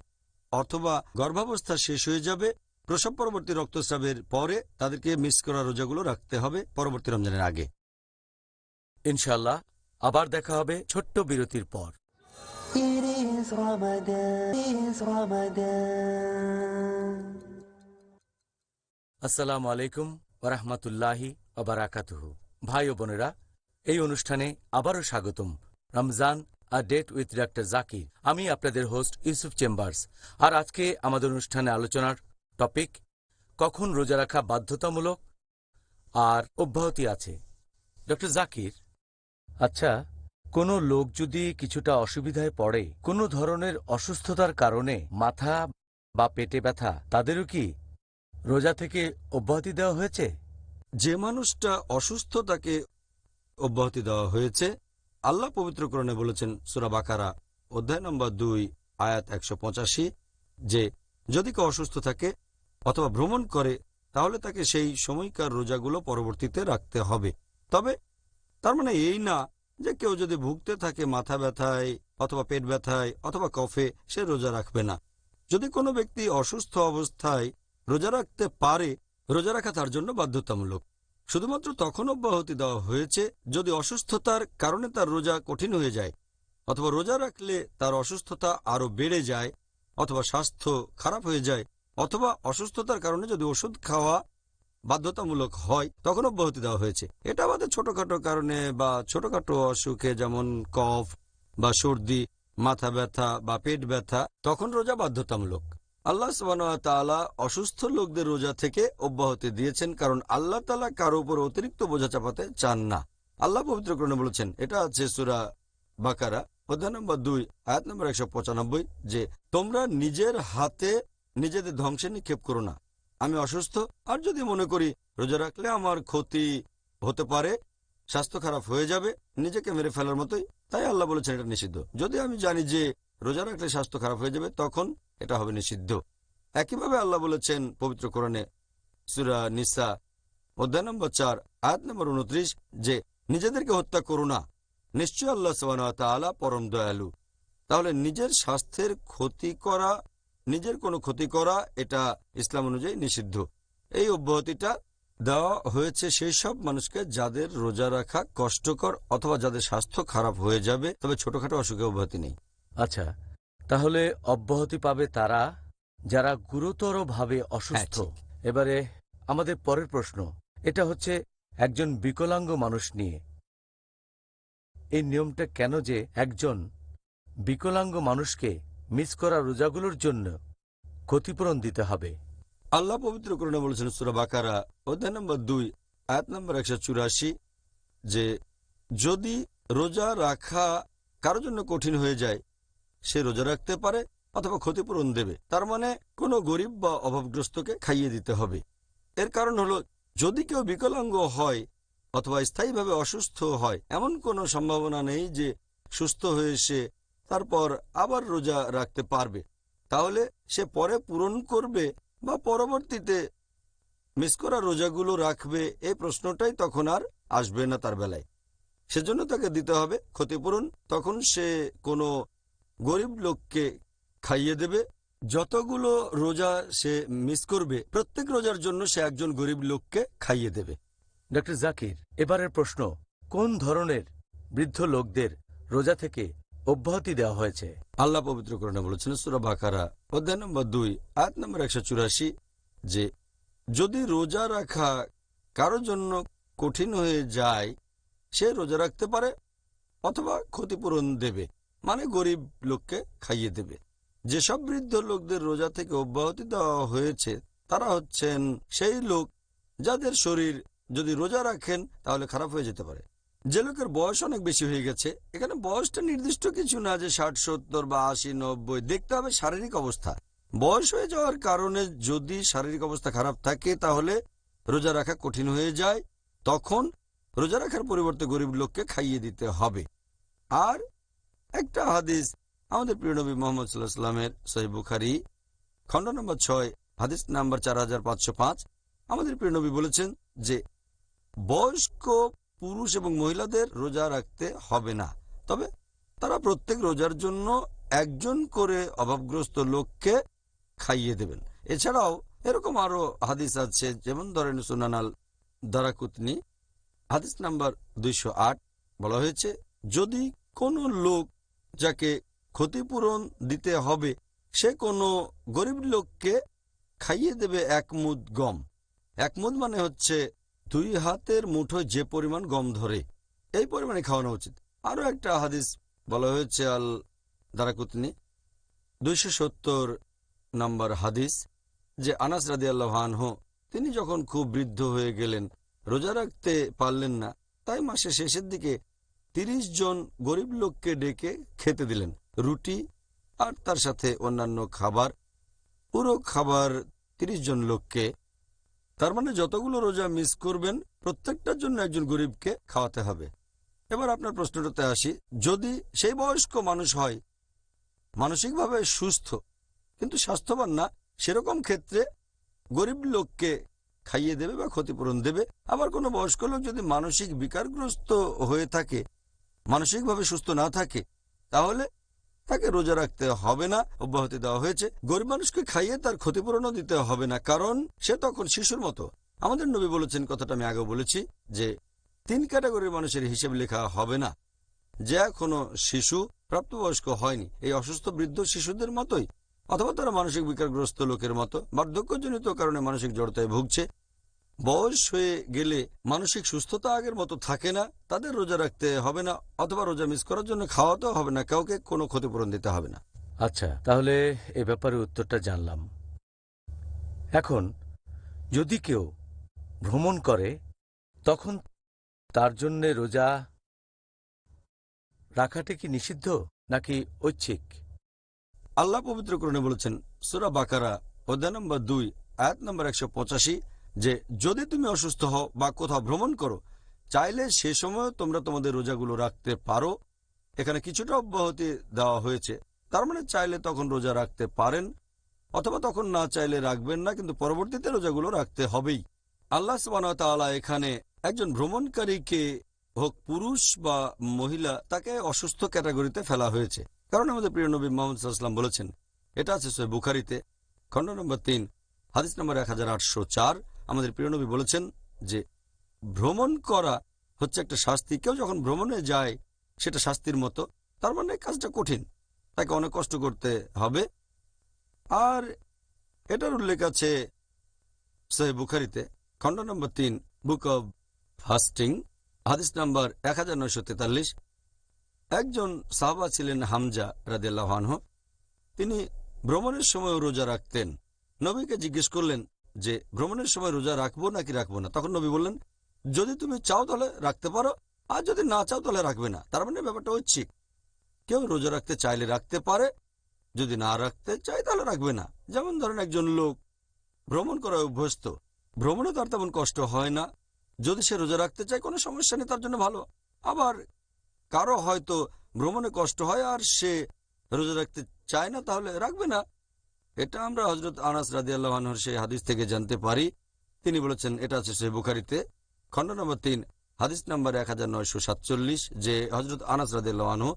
অথবা গর্ভাবস্থা শেষ হয়ে যাবে, প্রসব পরবর্তী রক্তস্রাবের পরে তাদেরকে মিস করা রোজাগুলো রাখতে হবে পরবর্তী রমজানের আগে। ইনশাআল্লাহ আবার দেখা হবে ছোট্ট বিরতির পর। It is Ramadan, it is Ramadan. আসসালামু আলাইকুম ওরহমতুল্লাহি ওবারাকাতুহু। ভাই ও বোনেরা, এই অনুষ্ঠানে আবারও স্বাগতম। Ramzan a date with doctor Zakir. আমি আপনাদের হোস্ট ইউসুফ চেম্বার্স। আর আজকে আমাদের অনুষ্ঠানে আলোচনার টপিক, কখন রোজা রাখা বাধ্যতামূলক আর অব্যাহতি আছে। ডক্টর জাকির, আচ্ছা, কোনো লোক যদি কিছুটা অসুবিধায় পড়ে, কোনো ধরনের অসুস্থতার কারণে, মাথা বা পেটে ব্যথা, তাদেরও কি রোজা থেকে অব্যাহতি দেওয়া হয়েছে? যে মানুষটা অসুস্থ তাকে অব্যাহতি দেওয়া হয়েছে। আল্লাহ পবিত্র কোরআনে বলেছেন সূরা বাকারা অধ্যায় নম্বর 2 আয়াত 185, যে যদি কেউ অসুস্থ থাকে অথবা ভ্রমণ করে তাহলে তাকে সেই সময়কার রোজাগুলো পরবর্তীতে রাখতে হবে। তবে তার মানে এই না যে কেউ যদি ভুগতে থাকে মাথা ব্যথায় অথবা পেট ব্যথায় অথবা কফে, সে রোজা রাখবে না। যদি কোনো ব্যক্তি অসুস্থ অবস্থায় রোজা রাখতে পারে, রোজা রাখা তার জন্য বাধ্যতামূলক। শুধুমাত্র তখন অব্যাহতি দেওয়া হয়েছে যদি অসুস্থতার কারণে তার রোজা কঠিন হয়ে যায়, অথবা রোজা রাখলে তার অসুস্থতা আরো বেড়ে যায়, অথবা স্বাস্থ্য খারাপ হয়ে যায়, অথবা অসুস্থতার কারণে যদি ওষুধ খাওয়া বাধ্যতামূলক হয়, তখন অব্যাহতি দেওয়া হয়েছে। এটা আমাদের ছোটখাটো কারণে বা ছোটখাটো অসুখে, যেমন কফ বা সর্দি, মাথা ব্যথা বা পেট ব্যথা, তখন রোজা বাধ্যতামূলক। আল্লাহ সুবহানাহু ওয়া তাআলা অসুস্থ লোকদের রোজা থেকে অব্যাহতি দিয়েছেন, কারণ আল্লাহ তাআলা কারো উপর অতিরিক্ত বোঝা চাপাতে চান না। আল্লাহ পবিত্র কোরআনে বলেছেন, এটা আছে সূরা বাকারা অধ্যায় নম্বর 2 আয়াত নম্বর 195, যে তোমরা নিজের হাতে নিজেদের ধ্বংসে নিক্ষেপ করো না। আমি অসুস্থ আর যদি মনে করি রোজা রাখলে আমার ক্ষতি হতে পারে, স্বাস্থ্য খারাপ হয়ে যাবে, নিজেকে মেরে ফেলার মতোই, তাই আল্লাহ বলেছেন এটা নিষিদ্ধ। যদি আমি জানি যে রোজা রাখলে স্বাস্থ্য খারাপ হয়ে যাবে, তখন এটা হবে নিষিদ্ধ। একইভাবে আল্লাহ বলেছেন পবিত্র কোরআনে সূরা নিসা অধ্যায় নম্বর 4 আয়াত নম্বর 29, যে নিজেদেরকে হত্যা করো না, নিশ্চয় আল্লাহ সুবহানাহু ওয়া তাআলা পরম দয়ালু। তাহলে নিজের স্বাস্থ্যের ক্ষতি করা, নিজের কোনো ক্ষতি করা, এটা ইসলাম অনুযায়ী নিষিদ্ধ। এই অব্যাহতিটা দেওয়া হয়েছে সেই সব মানুষকে যাদের রোজা রাখা কষ্টকর অথবা যাদের স্বাস্থ্য খারাপ হয়ে যাবে, তবে ছোটখাটো অসুখে অব্যাহতি নেই। আচ্ছা, তাহলে অব্যাহতি পাবে তারা যারা গুরুতরভাবে অসুস্থ। ঠিক। এবারে আমাদের পরের প্রশ্ন, এটা হচ্ছে একজন বিকলাঙ্গ মানুষ নিয়ে। এই নিয়মটা কেন যে একজন বিকলাঙ্গ মানুষকে মিস করা রোজাগুলোর জন্য ক্ষতিপূরণ দিতে হবে? আল্লাহ পবিত্র কোরআনে বলেছেন সূরা বাকারা অধ্যায় নম্বর 2 আয়াত নম্বর 184 যে যদি রোজা রাখা কারোর জন্য কঠিন হয়ে যায় সে রোজা রাখতে পারে অথবা ক্ষতিপূরণ দেবে। তার মানে কোনো গরিব বা অভাবগ্রস্তকে খাইয়ে দিতে হবে। এর কারণ হলো যদি কেউ বিকলাঙ্গ হয় অথবা স্থায়ীভাবে অসুস্থ হয়, এমন কোনো সম্ভাবনা নেই যে সুস্থ হয়ে সে তারপর আবার রোজা রাখতে পারবে। তাহলে সে পরে পূরণ করবে বা পরবর্তীতে মিস করা রোজাগুলো রাখবে, এই প্রশ্নটাই তখন আর আসবে না তার বেলায়। সেজন্য তাকে দিতে হবে ক্ষতিপূরণ। তখন সে কোনো গরিব লোককে খাইয়ে দেবে। যতগুলো রোজা সে মিস করবে প্রত্যেক রোজার জন্য সে একজন গরিব লোককে খাইয়ে দেবে। ডক্টর জাকির, এবারের প্রশ্ন, কোন ধরনের বৃদ্ধ লোকদের রোজা থেকে অব্যাহতি দেওয়া হয়েছে? আল্লাহ পবিত্র কোরআনে বলেছেন সূরা বাকারা অধ্যায় নম্বর 2 আয়াত নম্বর 184 যে যদি রোজা রাখা কারোর জন্য কঠিন হয়ে যায় সে রোজা রাখতে পারে অথবা ক্ষতিপূরণ দেবে, মানে গরিব লোককে খাইয়ে দেবে। যেসব বৃদ্ধ লোকদের রোজা থেকে অব্যাহতি দেওয়া হয়েছে তারা হচ্ছেন সেই লোক যাদের শরীর যদি রোজা রাখেন তাহলে খারাপ হয়ে যেতে পারে। যে লোকের বয়স অনেক বেশি হয়ে গেছে, এখানে বয়সটা নির্দিষ্ট কিছু না যে 60, 70 বা 80, 90, দেখতে হবে শারীরিক অবস্থা। বয়স হয়ে যাওয়ার কারণে যদি শারীরিক অবস্থা খারাপ থাকে তাহলে রোজা রাখা কঠিন হয়ে যায়, তখন রোজা রাখার পরিবর্তে গরিব লোককে খাইয়ে দিতে হবে। আর একটা হাদিস আমাদের প্রিয় নবী মুহাম্মদ সাল্লাল্লাহু আলাইহি ওয়াসাল্লামের সহিহ বুখারী খণ্ড নম্বর 6 হাদিস নাম্বার 4505 আমাদের প্রিয় নবী বলেছেন যে বয়স্ক পুরুষ এবং মহিলাদের রোজা রাখতে হবে না, তবে তারা প্রত্যেক রোজার জন্য একজন করে অভাবগ্রস্ত লোককে খাইয়ে দেবেন। এছাড়াও এরকম আরো হাদিস আছে, যেমন ধরেন সুনান আল দারাকুতনি হাদিস নাম্বার 208 বলা হয়েছে যদি কোনো লোক যাকে ক্ষতিপূরণ দিতে হবে সে কোনো গরিব লোককে খাইয়ে দেবে 1 মুদ গম। 1 মুদ মানে হচ্ছে 2 হাতের মুঠোয় যে পরিমাণ গম ধরে এই পরিমাণে খাওয়ানো উচিত। আরো একটা হাদিস বলা হয়েছে আল দারাকুতনি 270 নম্বর হাদিস যে আনাস রাদিয়াল্লাহু আনহু তিনি যখন খুব বৃদ্ধ হয়ে গেলেন, রোজা রাখতে পারলেন না, তাই মাসের শেষের দিকে 30 জন গরিব লোককে ডেকে খেতে দিলেন, রুটি আর তার সাথে অন্যান্য খাবার, পুরো খাবার 30 জন লোককে। তার মানে যতগুলো রোজা মিস করবেন প্রত্যেকটার জন্য একজন গরিবকে খাওয়াতে হবে। এবার আপনার প্রশ্নটাতে আসি, যদি সেই বয়স্ক মানুষ হয় মানসিকভাবে সুস্থ কিন্তু স্বাস্থ্যবান না, সেরকম ক্ষেত্রে গরিব লোককে খাইয়ে দেবে বা ক্ষতিপূরণ দেবে। আবার কোনো বয়স্ক লোক যদি মানসিক বিকারগ্রস্ত হয়ে থাকে, মানসিকভাবে সুস্থ না থাকে, তাহলে তাকে রোজা রাখতে হবে না, অব্যাহতি দেওয়া হয়েছে। গরিব মানুষকে খাইয়ে তার ক্ষতিপূরণও দিতে হবে না, কারণ সে তখন শিশুর মতো। আমাদের নবী বলেছেন, কথাটা আমি আগেও বলেছি, যে 3 ক্যাটাগরির মানুষের হিসেব লেখা হবে না। যে এখনো শিশু, প্রাপ্তবয়স্ক হয়নি, এই অসুস্থ বৃদ্ধ শিশুদের মতোই, অথবা তারা মানসিক বিকারগ্রস্ত লোকের মতো, বার্ধক্যজনিত কারণে মানসিক জড়তায় ভুগছে। বয়স হয়ে গেলে মানসিক সুস্থতা আগের মতো থাকে না, তাদের রোজা রাখতে হবে না, অথবা রোজা মিস করার জন্য খাওয়াতেও হবে না, কাউকে কোনো ক্ষতিপূরণ দিতে হবে না। আচ্ছা, তাহলে এ ব্যাপারে উত্তরটা জানলাম। এখন যদি কেউ ভ্রমণ করে তখন তার জন্য রোজা রাখাটা কি নিষিদ্ধ নাকি ঐচ্ছিক? আল্লাহ পবিত্র কোরআনে বলেছেন সূরা বাকারা অধ্যায় নম্বর 2 আয়াত নম্বর 185 যে যদি তুমি অসুস্থ হও বা কোথাও ভ্রমণ করো, চাইলে সে সময় তোমরা তোমাদের রোজাগুলো রাখতে পারো। এখানে কিছুটা অব্যাহতি দেওয়া হয়েছে, তার মানে চাইলে তখন রোজা রাখতে পারেন, অথবা তখন না চাইলে রাখবেন না, কিন্তু পরবর্তীতে রোজাগুলো রাখতে হবেই। আল্লাহ সুবহানাহু ওয়া তাআলা এখানে একজন ভ্রমণকারীকে, হোক পুরুষ বা মহিলা, তাকে অসুস্থ ক্যাটাগরিতে ফেলা হয়েছে, কারণ আমাদের প্রিয় নবী মুহাম্মদ সাল্লাল্লাহু আলাইহি ওয়াসাল্লাম বলেছেন, এটা আছে সহিহ বুখারীতে খণ্ড নম্বর 3 হাদিস নম্বর 1804, আমাদের প্রিয় নবী বলেছেন যে ভ্রমণ করা হচ্ছে একটা শাস্তি। কেউ যখন ভ্রমণে যায় সেটা শাস্তির মতো, তার মানে কাজটা কঠিন, তাকে অনেক কষ্ট করতে হবে। আর এটার উল্লেখ আছে সহিহ বুখারীতে, খণ্ড নম্বর 3, বুক অব ফাস্টিং, হাদিস নাম্বার 1943। একজন সাহাবা ছিলেন হামজা রাদিয়াল্লাহু আনহু। তিনি ভ্রমণের সময় রোজা রাখতেন। নবীকে জিজ্ঞেস করলেন যে ভ্রমণের সময় রোজা রাখবো নাকি রাখবো না। তখন নবী বললেন, যদি তুমি চাও তাহলে রাখতে পারো, আর যদি না চাও তাহলে রাখবে না। তার মানে ব্যাপারটা ঐচ্ছিক। কেউ রোজা রাখতে চাইলে রাখতে পারে, যদি না রাখতে চায় তাহলে রাখবে না। যেমন ধরেন একজন লোক ভ্রমণ করা অভ্যস্ত, ভ্রমণে তার তেমন কষ্ট হয় না, যদি সে রোজা রাখতে চায় কোনো সমস্যা নেই, তার জন্য ভালো। আবার কারো হয়তো ভ্রমণে কষ্ট হয় আর সে রোজা রাখতে চায় না, তাহলে রাখবে না। এটা আমরা হযরত আনাস রাদিয়াল্লাহু আনহুর সেই হাদিস থেকে জানতে পারি। তিনি বলেছেন, এটা আছে সহিহ বুখারীতে, খণ্ড নম্বর 3, হাদিস নাম্বার 1947, যে হযরত আনাস রাদিয়াল্লাহু আনহু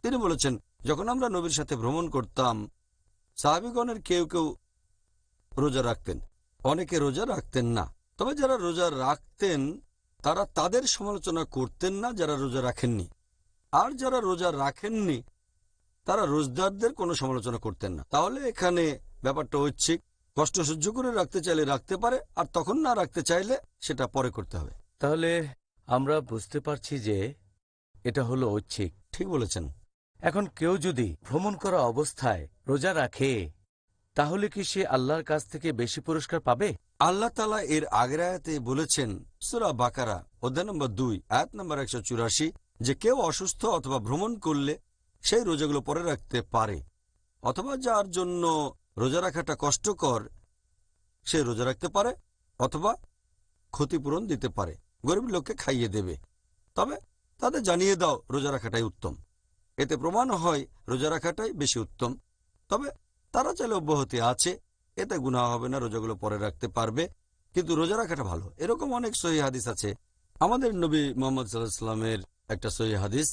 তিনি বলেছেন, যখন আমরা নবীর সাথে ভ্রমণ করতাম, সাহাবীগণের কেউ কেউ রোজা রাখতেন, অনেকে রোজা রাখতেন না। তবে যারা রোজা রাখতেন তারা তাদের সমালোচনা করতেন না যারা রোজা রাখেননি, আর যারা রোজা রাখেননি তারা রোজদারদের কোনো সমালোচনা করতেন না। তাহলে এখানে ব্যাপারটা ঐচ্ছিক। কষ্ট সহ্য করে রাখতে চাইলে রাখতে পারে, আর তখন না রাখতে চাইলে সেটা পরে করতে হবে। তাহলে আমরা বুঝতে পারছি যে এটা হলো ঐচ্ছিক। ঠিক বলেছেন। এখন কেউ যদি ভ্রমণ করা অবস্থায় রোজা রাখে, তাহলে কি সে আল্লাহর কাছ থেকে বেশি পুরস্কার পাবে? আল্লাহ তাআলা এর আগের আয়াতে বলেছেন, সূরা বাকারা অধ্যায় নম্বর 2, আয়াত নম্বর 184, যে কেউ অসুস্থ অথবা ভ্রমণ করলে সেই রোজাগুলো পরে রাখতে পারে, অথবা যার জন্য রোজা রাখাটা কষ্টকর সে রোজা রাখতে পারে, অথবা ক্ষতিপূরণ দিতে পারে, গরিব লোককে খাইয়ে দেবে। তবে তাদের জানিয়ে দাও রোজা রাখাটাই উত্তম। এতে প্রমাণ হয় রোজা রাখাটাই বেশি উত্তম। তবে তারা চাইলে অব্যাহতি আছে, এতে গুনাহ হবে না, রোজাগুলো পরে রাখতে পারবে, কিন্তু রোজা রাখাটা ভালো। এরকম অনেক সহিহ হাদিস আছে। আমাদের নবী মুহাম্মদ সাল্লাল্লাহু আলাইহি ওয়াসাল্লামের একটা সহিহ হাদিস,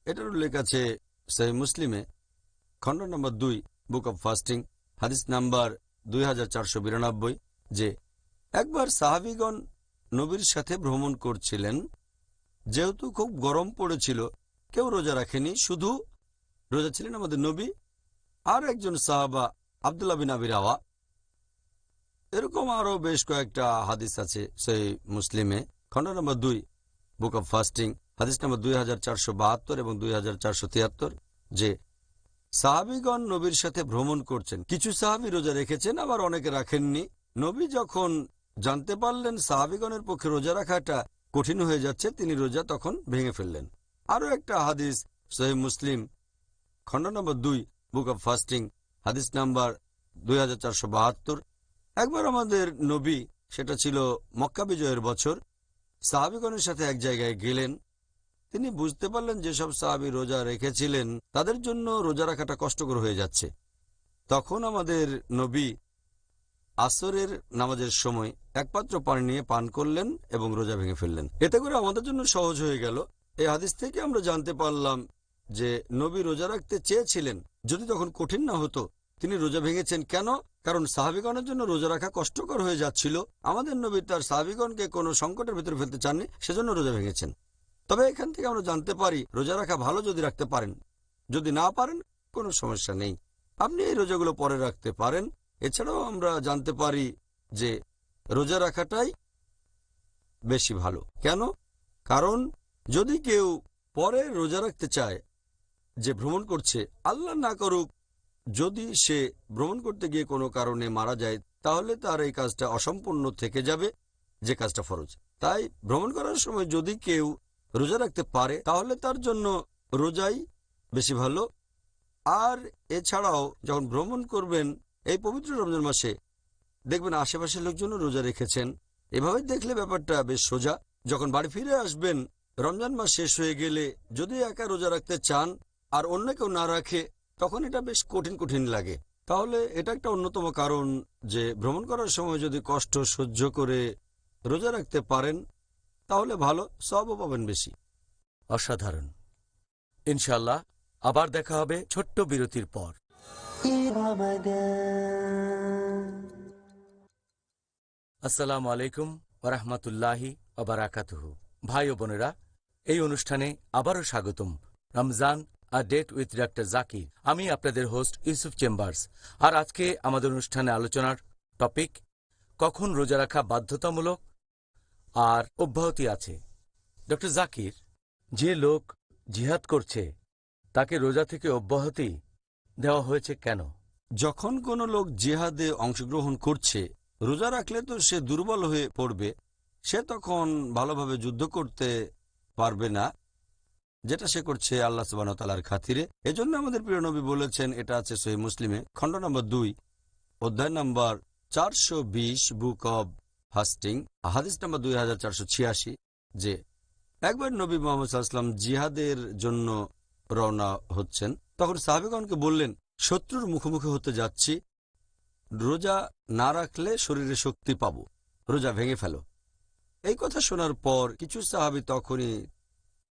এটার উল্লেখ আছে সহিহ মুসলিমে, খণ্ড নম্বর 2, বুক অব ফাস্টিং, হাদিস নাম্বার 2492, যে একবার সাহাবীগণ নবীর সাথে ভ্রমণ করছিলেন। যেহেতু খুব গরম পড়েছিল, কেউ রোজা রাখেনি, শুধু রোজা ছিলেন আমাদের নবী আর একজন সাহাবা আব্দুল্লাহ বিন আবি রাওয়া। এরকম আরো বেশ কয়েকটা হাদিস আছে সহিহ মুসলিমে, খণ্ড নম্বর 2, বুক অব ফাস্টিং, হাদিস নম্বর 2472 এবং 2473, যে সাহাবীগণ নবীর সাথে ভ্রমণ করছেন। কিছু সাহাবী রোজা রেখেছেন, আবার অনেকে রাখেননি। নবী যখন জানতে পারলেন সাহাবীগণের পক্ষে রোজা রাখাটা কঠিন হয়ে যাচ্ছে, তিনি রোজা তখন ভেঙে ফেললেন। আরও একটা হাদিস সহিহ মুসলিম, খণ্ড নম্বর 2, বুক অব ফাস্টিং, হাদিস নাম্বার 2472, একবার আমাদের নবী, সেটা ছিল মক্কা বিজয়ের বছর, সাহাবীগণের সাথে এক জায়গায় গেলেন। তিনি বুঝতে পারলেন যেসব সাহাবী রোজা রেখেছিলেন তাদের জন্য রোজা রাখাটা কষ্টকর হয়ে যাচ্ছে। তখন আমাদের নবী আসরের নামাজের সময় এক পাত্র পানি নিয়ে পান করলেন এবং রোজা ভেঙে ফেললেন। এতে করে আমাদের জন্য সহজ হয়ে গেল। এই হাদিস থেকে আমরা জানতে পারলাম যে নবী রোজা রাখতে চেয়েছিলেন, যদি তখন কঠিন না হতো। তিনি রোজা ভেঙেছেন কেন? কারণ সাহাবীগণের জন্য রোজা রাখা কষ্টকর হয়ে যাচ্ছিল। আমাদের নবী তার সাহাবীগণকে কোনো সংকটের ভিতরে ফেলতে চাননি, সেজন্য রোজা ভেঙেছেন। তবে এখান থেকে আমরা জানতে পারি রোজা রাখা ভালো যদি রাখতে পারেন, যদি না পারেন কোনো সমস্যা নেই, আপনি এই রোজাগুলো পরে রাখতে পারেন। এছাড়াও আমরা জানতে পারি যে রোজা রাখাটাই বেশি ভালো। কেন? কারণ যদি কেউ পরে রোজা রাখতে চায়, যে ভ্রমণ করছে, আল্লাহ না করুক যদি সে ভ্রমণ করতে গিয়ে কোনো কারণে মারা যায়, তাহলে তার এই কাজটা অসম্পূর্ণ থেকে যাবে, যে কাজটা ফরজ। তাই ভ্রমণ করার সময় যদি কেউ রোজা রাখতে পারে তাহলে তার জন্য রোজাই বেশি ভালো। আর এছাড়াও যখন ভ্রমণ করবেন এই পবিত্র রমজান মাসে, দেখবেন আশেপাশের লোকজনও রোজা রেখেছেন। এভাবে দেখলে ব্যাপারটা বেশ সোজা। যখন বাড়ি ফিরে আসবেন রমজান মাস শেষ হয়ে গেলে, যদি একা রোজা রাখতে চান আর অন্য কেউ না রাখে, তখন এটা বেশ কঠিন কঠিন লাগে। তাহলে এটা একটা অন্যতম কারণ যে ভ্রমণ করার সময় যদি কষ্ট সহ্য করে রোজা রাখতে পারেন তাহলে ভালো, সওয়াবও পাবেন বেশি। অসাধারণ। ইনশাআল্লাহ আবার দেখা হবে ছোট্ট বিরতির পর। আসসালামু আলাইকুম ওরহমতুল্লাহি ওবারাকাতুহু। ভাই ও বোনেরা, এই অনুষ্ঠানে আবারও স্বাগতম। Ramzan a date with doctor Zakir. আমি আপনাদের হোস্ট ইউসুফ চেম্বার্স। আর আজকে আমাদের অনুষ্ঠানে আলোচনার টপিক, কখন রোজা রাখা বাধ্যতামূলক আর অব্যাহতি আছে। ডক্টর জাকির, যে লোক জিহাদ করছে তাকে রোজা থেকে অব্যাহতি দেওয়া হয়েছে কেন? যখন কোনো লোক জিহাদে অংশগ্রহণ করছে, রোজা রাখলে তো সে দুর্বল হয়ে পড়বে, সে তখন ভালোভাবে যুদ্ধ করতে পারবে না, যেটা সে করছে আল্লাহ সুবহানাহু ওয়া তাআলার খাতিরে। এজন্য আমাদের প্রিয় নবী বলেছেন, এটা আছে সহিহ মুসলিমে, খণ্ড নম্বর 2, অধ্যায় নম্বর 420, বুক অব ফাস্টিং, হাদিস নম্বর 2486, যে একবার নবী মুহাম্মদ সাল্লাল্লাহু আলাইহি ওয়াসাল্লাম জিহাদের জন্য রওনা হচ্ছেন। তখন সাহাবীগণকে বললেন, শত্রুর মুখোমুখি হতে যাচ্ছি, রোজা না রাখলে শরীরে শক্তি পাবো, রোজা ভেঙে ফেলো। এই কথা শোনার পর কিছু সাহাবী তখনই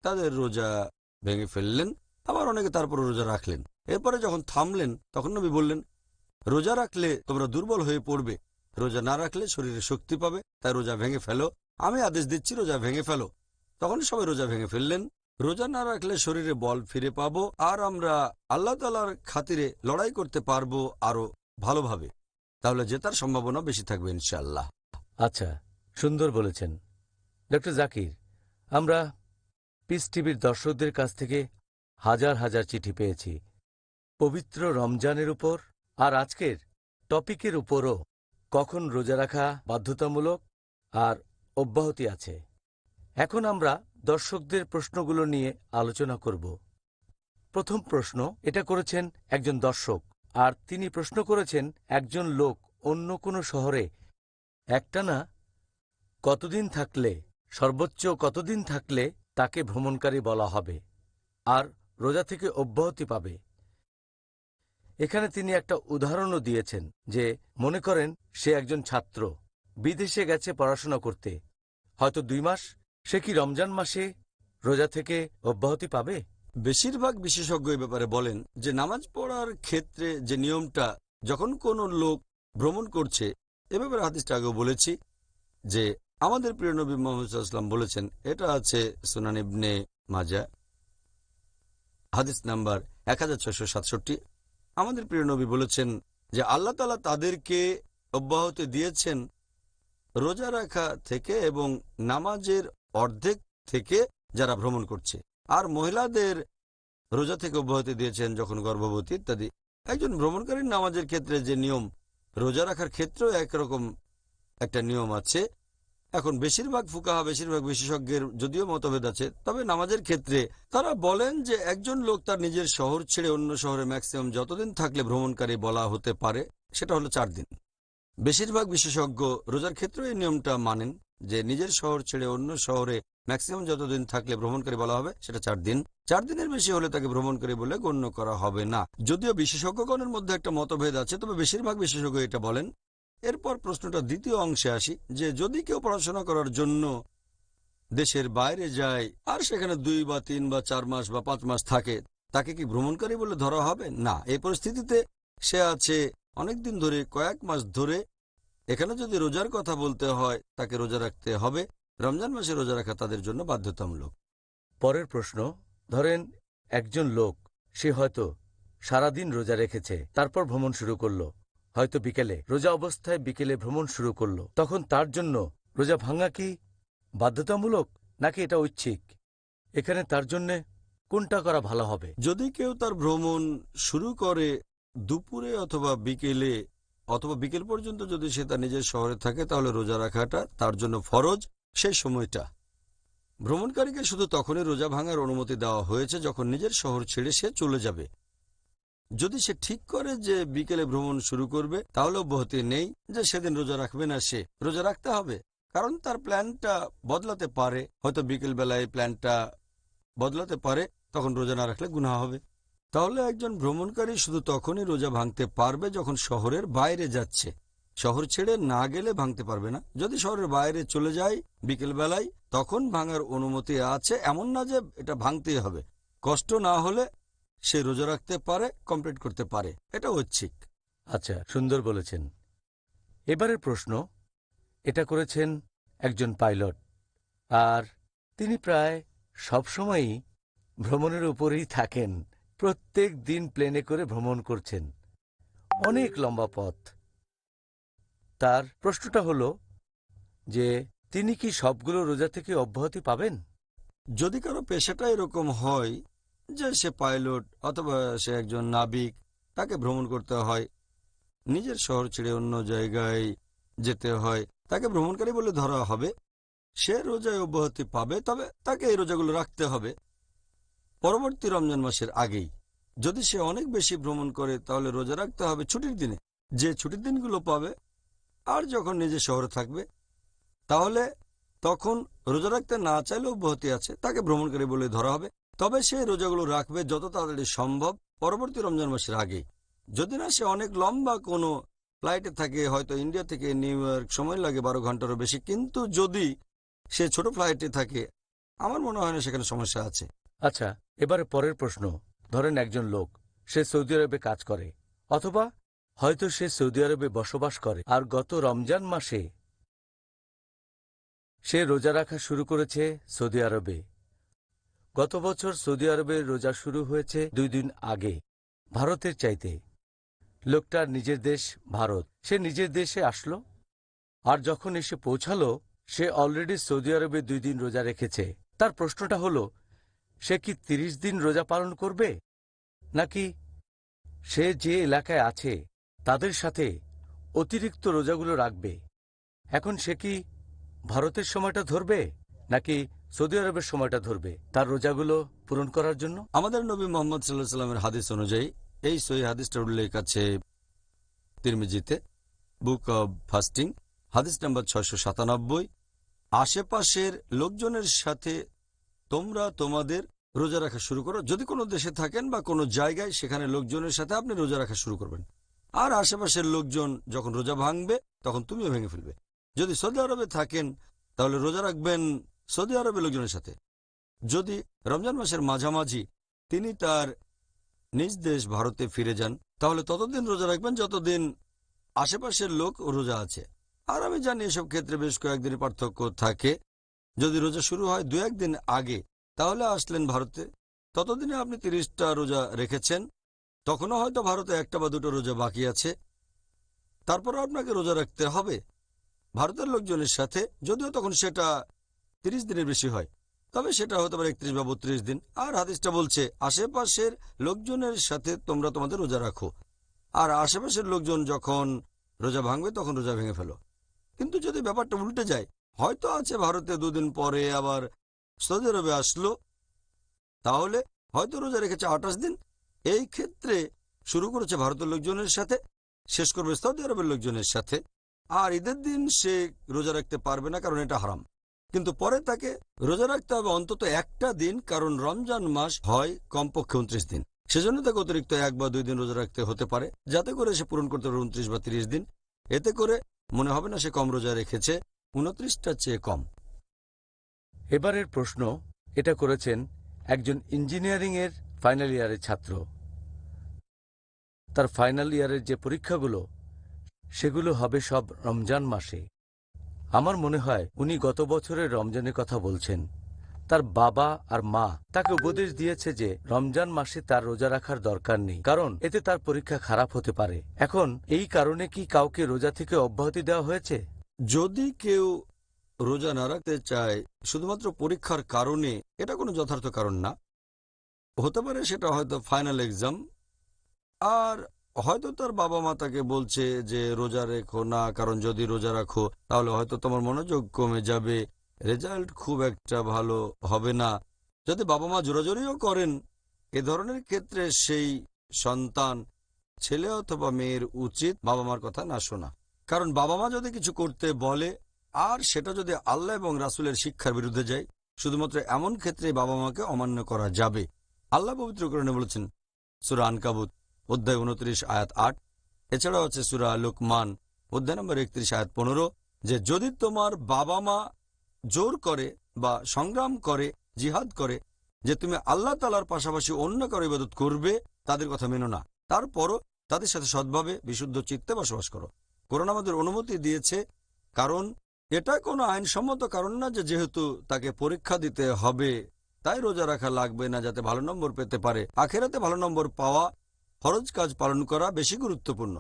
তাদের রোজা ভেঙে ফেললেন, আবার অনেকে তারপর রোজা রাখলেন। এরপরে যখন থামলেন তখন নবী বললেন, রোজা রাখলে তোমরা দুর্বল হয়ে পড়বে, রোজা না রাখলে শরীরে শক্তি পাবে, তাই রোজা ভেঙে ফেলো, আমি আদেশ দিচ্ছি রোজা ভেঙে ফেলো। তখন সবাই রোজা ভেঙে ফেললেন। রোজা না রাখলে শরীরে বল ফিরে পাবো, আর আমরা আল্লাহ তাআলার খাতিরে লড়াই করতে পারবো আরো ভালোভাবে, তাহলে জেতার সম্ভাবনা বেশি থাকবে ইনশাআল্লাহ। আচ্ছা, সুন্দর বলেছেন ডক্টর জাকির। আমরা পিস টিভির দর্শকদের কাছ থেকে হাজার হাজার চিঠি পেয়েছি পবিত্র রমজানের উপর আর আজকের টপিকের উপরও, কখন রোজা রাখা বাধ্যতামূলক আর অব্যাহতি আছে। এখন আমরা দর্শকদের প্রশ্নগুলো নিয়ে আলোচনা করব। প্রথম প্রশ্ন এটা করেছেন একজন দর্শক, আর তিনি প্রশ্ন করেছেন, একজন লোক অন্য কোনো শহরে একটানা কতদিন থাকলে, সর্বোচ্চ কতদিন থাকলে তাকে ভ্রমণকারী বলা হবে আর রোজা থেকে অব্যাহতি পাবে? এখানে তিনি একটা উদাহরণও দিয়েছেন যে, মনে করেন সে একজন ছাত্র, বিদেশে গেছে পড়াশোনা করতে, হয়তো 2 মাস, সে কি রমজান মাসে রোজা থেকে অব্যাহতি পাবে? বেশিরভাগ বিশেষজ্ঞ এ ব্যাপারে বলেন যে নামাজ পড়ার ক্ষেত্রে যে নিয়মটা, যখন কোনো লোক ভ্রমণ করছে, এ ব্যাপারে হাদিসটা আগেও বলেছি যে আমাদের প্রিয় নবী মুহাম্মদ সাল্লাল্লাহু আলাইহি ওয়াসাল্লাম বলেছেন, এটা আছে সুনান ইবনে মাজাহ, হাদিস নাম্বার 1667। আমাদের প্রিয় নবী বলেছেন যে আল্লাহ তাআলা তাদেরকে অব্যাহতি দিয়েছেন রোজা রাখা থেকে এবং নামাজের অর্ধেক থেকে যারা ভ্রমণ করছে, আর মহিলাদের রোজা থেকে অব্যাহতি দিয়েছেন যখন গর্ভবতী ইত্যাদি। একজন ভ্রমণকারীর নামাজের ক্ষেত্রে যে নিয়ম, রোজা রাখার ক্ষেত্রেও একরকম একটা নিয়ম আছে। এখন বেশিরভাগ ফুকাহা, বেশিরভাগ বিশেষজ্ঞের যদিও মতভেদ আছে, তবে নামাজের ক্ষেত্রে তারা বলেন যে একজন লোক তার নিজের শহর ছেড়ে অন্য শহরে ম্যাক্সিমাম যতদিন থাকলে ভ্রমণকারী বলা হতে পারে, সেটা হলো 4 দিন। বেশিরভাগ বিশেষজ্ঞ রোজার ক্ষেত্রেও এই নিয়মটা মানেন যে নিজের শহর ছেড়ে অন্য শহরে ম্যাক্সিমাম যতদিন থাকলে ভ্রমণকারী বলা হবে সেটা 4 দিন। 4 দিনের বেশি হলে তাকে ভ্রমণকারী বলে গণ্য করা হবে না। যদিও বিশেষজ্ঞগণের মধ্যে একটা মতভেদ আছে, তবে বেশিরভাগ বিশেষজ্ঞ এটা বলেন। এরপর প্রশ্নটা দ্বিতীয় অংশে আসি, যে যদি কেউ পড়াশোনা করার জন্য দেশের বাইরে যায় আর সেখানে 2 বা 3 বা 4 মাস বা 5 মাস থাকে, তাকে কি ভ্রমণকারী বলে ধরা হবে? না। এই পরিস্থিতিতে সে আছে অনেকদিন ধরে, কয়েক মাস ধরে, এখানে যদি রোজার কথা বলতে হয় তাকে রোজা রাখতে হবে। রমজান মাসে রোজা রাখা তাদের জন্য বাধ্যতামূলক। পরের প্রশ্ন, ধরেন একজন লোক, সে হয়তো সারাদিন রোজা রেখেছে, তারপর ভ্রমণ শুরু করলো, হয়তো বিকেলে, রোজা অবস্থায় বিকেলে ভ্রমণ শুরু করলো, তখন তার জন্য রোজা ভাঙা কি বাধ্যতামূলক নাকি এটা ঐচ্ছিক? এখানে তার জন্য কোনটা করা ভালো হবে? যদি কেউ তার ভ্রমণ শুরু করে দুপুরে অথবা বিকেলে, অথবা বিকেল পর্যন্ত যদি সে তার নিজের শহরে থাকে, তাহলে রোজা রাখাটা তার জন্য ফরজ। সেই সময়টা ভ্রমণকারীকে শুধু তখনই রোজা ভাঙার অনুমতি দেওয়া হয়েছে যখন নিজের শহর ছেড়ে সে চলে যাবে। যদি সে ঠিক করে যে বিকেলে ভ্রমণ শুরু করবে, তাহলে অব্যাহতি নেই যে সেদিন রোজা রাখবে না, সে রোজা রাখতে হবে, কারণ তার প্ল্যানটা বদলাতে পারে। হয়তো বিকেল বেলায় প্ল্যানটা বদলাতে পারে, তখন রোজা না রাখলে গুনাহ হবে। তাহলে একজন ভ্রমণকারী শুধু তখনই রোজা ভাঙতে পারবে যখন শহরের বাইরে যাচ্ছে। শহর ছেড়ে না গেলে ভাঙতে পারবে না। যদি শহরের বাইরে চলে যায় বিকেল বেলায়, তখন ভাঙার অনুমতি আছে। এমন না যে এটা ভাঙতেই হবে, কষ্ট না হলে সে রোজা রাখতে পারে, কমপ্লিট করতে পারে, এটা ঐচ্ছিক। আচ্ছা, সুন্দর বলেছেন। এবারের প্রশ্ন এটা করেছেন একজন পাইলট, আর তিনি প্রায় সবসময়ই ভ্রমণের উপরেই থাকেন। প্রত্যেক দিন প্লেনে করে ভ্রমণ করছেন, অনেক লম্বা পথ। তার প্রশ্নটা হলো যে তিনি কি সবগুলো রোজা থেকে অব্যাহতি পাবেন? যদি কারো পেশাটা এরকম হয় যে সে পাইলট অথবা সে একজন নাবিক, তাকে ভ্রমণ করতে হয়, নিজের শহর ছেড়ে অন্য জায়গায় যেতে হয়, তাকে ভ্রমণকারী বলে ধরা হবে, সে রোজায় অব্যাহতি পাবে, তবে তাকে এই রোজাগুলো রাখতে হবে পরবর্তী রমজান মাসের আগেই। যদি সে অনেক বেশি ভ্রমণ করে তাহলে রোজা রাখতে হবে ছুটির দিনে, যে ছুটির দিনগুলো পাবে। আর যখন নিজের শহরে থাকবে তাহলে তখন রোজা রাখতে না চাইলে অব্যাহতি আছে, তাকে ভ্রমণকারী বলে ধরা হবে, তবে সে রোজাগুলো রাখবে যত তাড়াতাড়ি সম্ভব পরবর্তী রমজান মাসের আগেই। যদি না সে অনেক লম্বা কোনো ফ্লাইটে থাকে, হয়তো ইন্ডিয়া থেকে নিউ ইয়র্ক সময় লাগে 12 ঘন্টারও বেশি, কিন্তু যদি সে ছোট ফ্লাইটে থাকে আমার মনে হয় না সেখানে সমস্যা আছে। আচ্ছা, এবারে পরের প্রশ্ন। ধরেন একজন লোক, সে সৌদি আরবে কাজ করে, অথবা হয়তো সে সৌদি আরবে বসবাস করে, আর গত রমজান মাসে সে রোজা রাখা শুরু করেছে সৌদি আরবে। গত বছর সৌদি আরবে রোজা শুরু হয়েছে 2 দিন আগে, ভারতের চাইতে। লোকটার নিজের দেশ ভারত, সে নিজের দেশে আসলো, আর যখন এসে পৌঁছালো সে অলরেডি সৌদি আরবে 2 দিন রোজা রেখেছে। তার প্রশ্নটা হলো, সে কি 30 দিন রোজা পালন করবে, নাকি সে যে এলাকায় আছে তাদের সাথে অতিরিক্ত রোজাগুলো রাখবে? এখন সে কি ভারতের সময়টা ধরবে, নাকি সৌদি আরবের সময়টা ধরবে তার রোজাগুলো পূরণ করার জন্য? আমাদের নবী মোহাম্মদ সাল্লাল্লাহু আলাইহি সাল্লামের হাদিস অনুযায়ী, এই সহিহ হাদিসটার উল্লেখ আছে তিরমিজিতে, বুক অব ফাস্টিং, হাদিস নাম্বার 697, আশেপাশের লোকজনের সাথে তোমরা তোমাদের রোজা রাখা শুরু করো। যদি কোনো দেশে থাকেন বা কোনো জায়গায়, সেখানে লোকজনের সাথে আপনি রোজা রাখা শুরু করবেন, আর আশেপাশের লোকজন যখন রোজা ভাঙবে তখন তুমিও ভেঙে ফেলবে। যদি সৌদি আরবে থাকেন তাহলে রোজা রাখবেন সৌদি আরবের লোকজনের সাথে। যদি রমজান মাসের মাঝামাঝি তিনি তার নিজ দেশ ভারতে ফিরে যান তাহলে ততদিন রোজা রাখবেন যতদিন আশেপাশের লোক রোজা আছে। আর আমি জানি এসব ক্ষেত্রে বেশ কয়েকদিনের পার্থক্য থাকে। যদি রোজা শুরু হয় 2-1 দিন আগে, তাহলে আসলেন ভারতে, ততদিনে আপনি 30টা রোজা রেখেছেন, তখনও হয়তো ভারতে 1টা বা 2টো রোজা বাকি আছে, তারপরও আপনাকে রোজা রাখতে হবে ভারতের লোকজনের সাথে। যদিও তখন সেটা 30 দিনের বেশি হয়, তবে সেটা হতে পারে 31 বা 32 দিন। আর হাদিসটা বলছে আশেপাশের লোকজনের সাথে তোমরা তোমাদের রোজা রাখো, আর আশেপাশের লোকজন যখন রোজা ভাঙবে তখন রোজা ভেঙে ফেলো। কিন্তু যদি ব্যাপারটা উল্টে যায়, হয়তো আছে ভারতে 2 দিন পরে আবার সৌদি আরবে আসলো, তাহলে হয়তো রোজা রেখেছে 28 দিন, এই ক্ষেত্রে শুরু করেছে ভারতের লোকজনের সাথে, শেষ করবে সৌদি আরবের লোকজনের সাথে। আর ঈদের দিন সে রোজা রাখতে পারবে না, কারণ এটা হারাম। কিন্তু পরে তাকে রোজা রাখতে হবে অন্তত 1টা দিন, কারণ রমজান মাস হয় কমপক্ষে 29 দিন। সেজন্য তাকে অতিরিক্ত 1 বা 2 দিন রোজা রাখতে হতে পারে, যাতে করে সে পূরণ করতে পারে 29 বা 30 দিন। এতে করে মনে হবে না সে কম রোজা রেখেছে, 29টার চেয়ে কম। এবারের প্রশ্ন এটা করেছেন একজন ইঞ্জিনিয়ারিংয়ের ফাইনাল ইয়ারের ছাত্র। তার ফাইনাল ইয়ারের যে পরীক্ষাগুলো, সেগুলো হবে সব রমজান মাসে। আমার মনে হয় উনি গত বছরের রমজানের কথা বলছেন। তার বাবা আর মা তাকে উপদেশ দিয়েছে যে রমজান মাসে তার রোজা রাখার দরকার নেই, কারণ এতে তার পরীক্ষা খারাপ হতে পারে। এখন এই কারণে কি কাউকে রোজা থেকে অব্যাহতি দেওয়া হয়েছে? যদি কেউ রোজা না রাখতে চায় শুধুমাত্র পরীক্ষার কারণে, এটা কোনো যথার্থ কারণ না। হতে পারে সেটা হয়তো ফাইনাল এক্সাম, আর হয়তো তার বাবা মা তাকে বলছে যে রোজা রেখো না, কারণ যদি রোজা রাখো তাহলে হয়তো তোমার মনোযোগ কমে যাবে, রেজাল্ট খুব একটা ভালো হবে না। যদি বাবা মা জোরাজোরিও করেন, এ ধরনের ক্ষেত্রে সেই সন্তান, ছেলে অথবা মেয়ের উচিত বাবা মার কথা না শোনা। কারণ বাবা মা যদি কিছু করতে বলে আর সেটা যদি আল্লাহ এবং রাসূলের শিক্ষার বিরুদ্ধে যায়, শুধুমাত্র এমন ক্ষেত্রে বাবা মাকে অমান্য করা যাবে। আল্লাহ পবিত্রকরণে বলেছেন সূরা আনকাবুত অধ্যায় 29 আয়াত 8, এছাড়াও আছে সূরা লুকমান অধ্যায় নম্বর 31 আয়াত 15, যে যদি তোমার বাবা মা জোর করে বা সংগ্রাম করে, জিহাদ করে যে তুমি আল্লাহ তাআলার পাশাপাশি অন্য কারো ইবাদত করবে, তাদের কথা মেনো না, তারপরও তাদের সাথে সৎভাবে বিশুদ্ধ চিত্তে বসবাস করো। কোরআন আমাদের অনুমতি দিয়েছে, কারণ এটা কোনো আইনসম্মত কারণ না যে যেহেতু তাকে পরীক্ষা দিতে হবে তাই রোজা রাখা লাগবে না যাতে ভালো নম্বর পেতে পারে। আখেরাতে ভালো নম্বর পাওয়া, ফরজ কাজ পালন করা বেশি গুরুত্বপূর্ণ।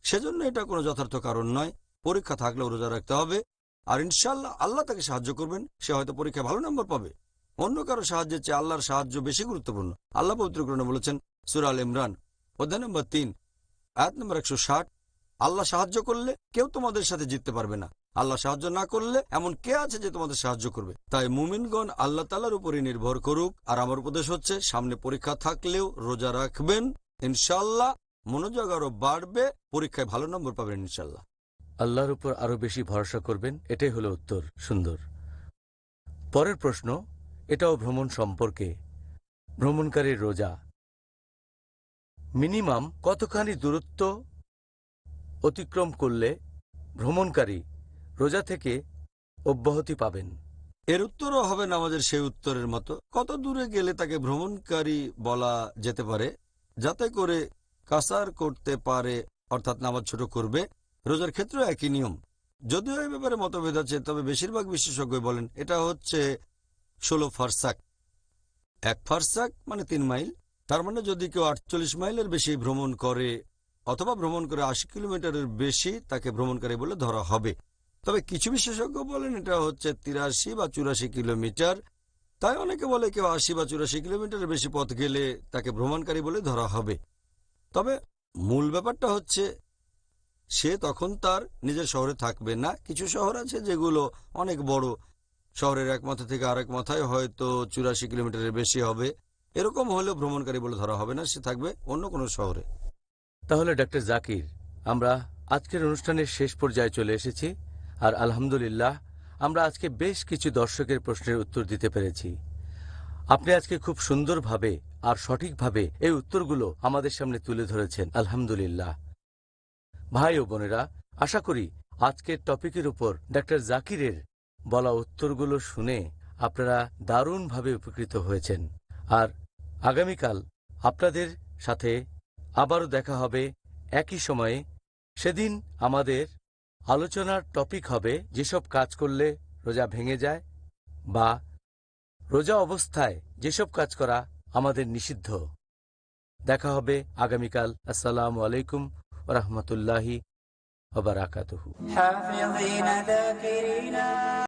সেজন্য এটা কোনো যথার্থ কারণ নয়। পরীক্ষা থাকলেও রোজা রাখতে হবে, আর ইনশাল্লাহ আল্লাহ তাকে সাহায্য করবেন। সে হয়তো পরীক্ষায় ভালো নম্বর পাবে। অন্য কারো সাহায্যের চেয়ে আল্লাহর সাহায্য বেশি গুরুত্বপূর্ণ। আল্লাহ পবিত্র কোরআনে বলেছেন সূরা আল ইমরান অধ্যায় নম্বর 3 আয়াত নম্বর 160, আল্লাহ সাহায্য করলে কেউ তোমাদের সাথে জিততে পারবে না, আল্লাহ সাহায্য না করলে এমন কে আছে যে তোমাদের সাহায্য করবে। তাই মুমিনগণ আল্লাহ তাআলার উপরই নির্ভর করুক। আর আমার উপদেশ হচ্ছে সামনে পরীক্ষা থাকলেও রোজা রাখবেন, ইনশাল্লাহ মনোযোগ আরো বাড়বে, পরীক্ষায় ভালো নম্বর পাবেন ইনশাল্লাহ। আল্লাহর উপর আরো বেশি ভরসা করবেন, এটাই হলো উত্তর। সুন্দর। পরের প্রশ্ন, এটাও ভ্রমণ সম্পর্কে। ভ্রমণকারীর রোজা মিনিমাম কতখানি দূরত্ব অতিক্রম করলে ভ্রমণকারী রোজা থেকে অব্যাহতি পাবেন? এর উত্তরও হবে নামাজের সেই উত্তরের মতো। কত দূরে গেলে তাকে ভ্রমণকারী বলা যেতে পারে? যাতে করে কাসার করতে পারে, অর্থাৎ নামাজ ছোট করবে। রোজার ক্ষেত্রেও একই নিয়ম, যদিও এই ব্যাপারে মতভেদ আছে, তবে বেশিরভাগ বিশেষজ্ঞ বলেন এটা হচ্ছে 16 ফারসাক। 1 ফারসাক মানে 3 মাইল। তার মানে যদি কেউ 48 মাইলের বেশি ভ্রমণ করে অথবা ভ্রমণ করে 80 কিলোমিটারের বেশি, তাকে ভ্রমণকারী বলে ধরা হবে। তবে কিছু বিশেষজ্ঞ বলেন এটা হচ্ছে 83 বা 84 কিলোমিটার। তাই অনেকে বলে কেউ 80 বা 84 কিলোমিটারের বেশি পথ গেলে তাকে ভ্রমণকারী বলে ধরা হবে। তবে মূল ব্যাপারটা হচ্ছে সে তখন তার নিজের শহরে থাকবে না। কিছু শহর আছে যেগুলো অনেক বড়, শহরের এক মাথা থেকে আরেক মাথায় হয়তো 84 কিলোমিটারের বেশি হবে। এরকম হলেও ভ্রমণকারী বলে ধরা হবে না, সে থাকবে অন্য কোনো শহরে। তাহলে ডক্টর জাকির, আমরা আজকের অনুষ্ঠানের শেষ পর্যায়ে চলে এসেছি। আর আলহামদুলিল্লাহ আমরা আজকে বেশ কিছু দর্শকের প্রশ্নের উত্তর দিতে পেরেছি। আপনি আজকে খুব সুন্দরভাবে আর সঠিকভাবে এই উত্তরগুলো আমাদের সামনে তুলে ধরেছেন, আলহামদুলিল্লাহ। ভাই ও বোনেরা, আশা করি আজকের টপিকের উপর ডক্টর জাকিরের বলা উত্তরগুলো শুনে আপনারা দারুণভাবে উপকৃত হয়েছেন। আর আগামীকাল আপনাদের সাথে আবারও দেখা হবে একই সময়ে। সেদিন আমাদের আলোচনার টপিক হবে যেসব কাজ করলে রোজা ভেঙে যায় বা রোজা অবস্থায় যেসব কাজ করা আমাদের নিষিদ্ধ। দেখা হবে আগামীকাল। আসসালামু আলাইকুম ওয়া রাহমাতুল্লাহি ওয়া বারাকাতুহু। حافظين ذاكرين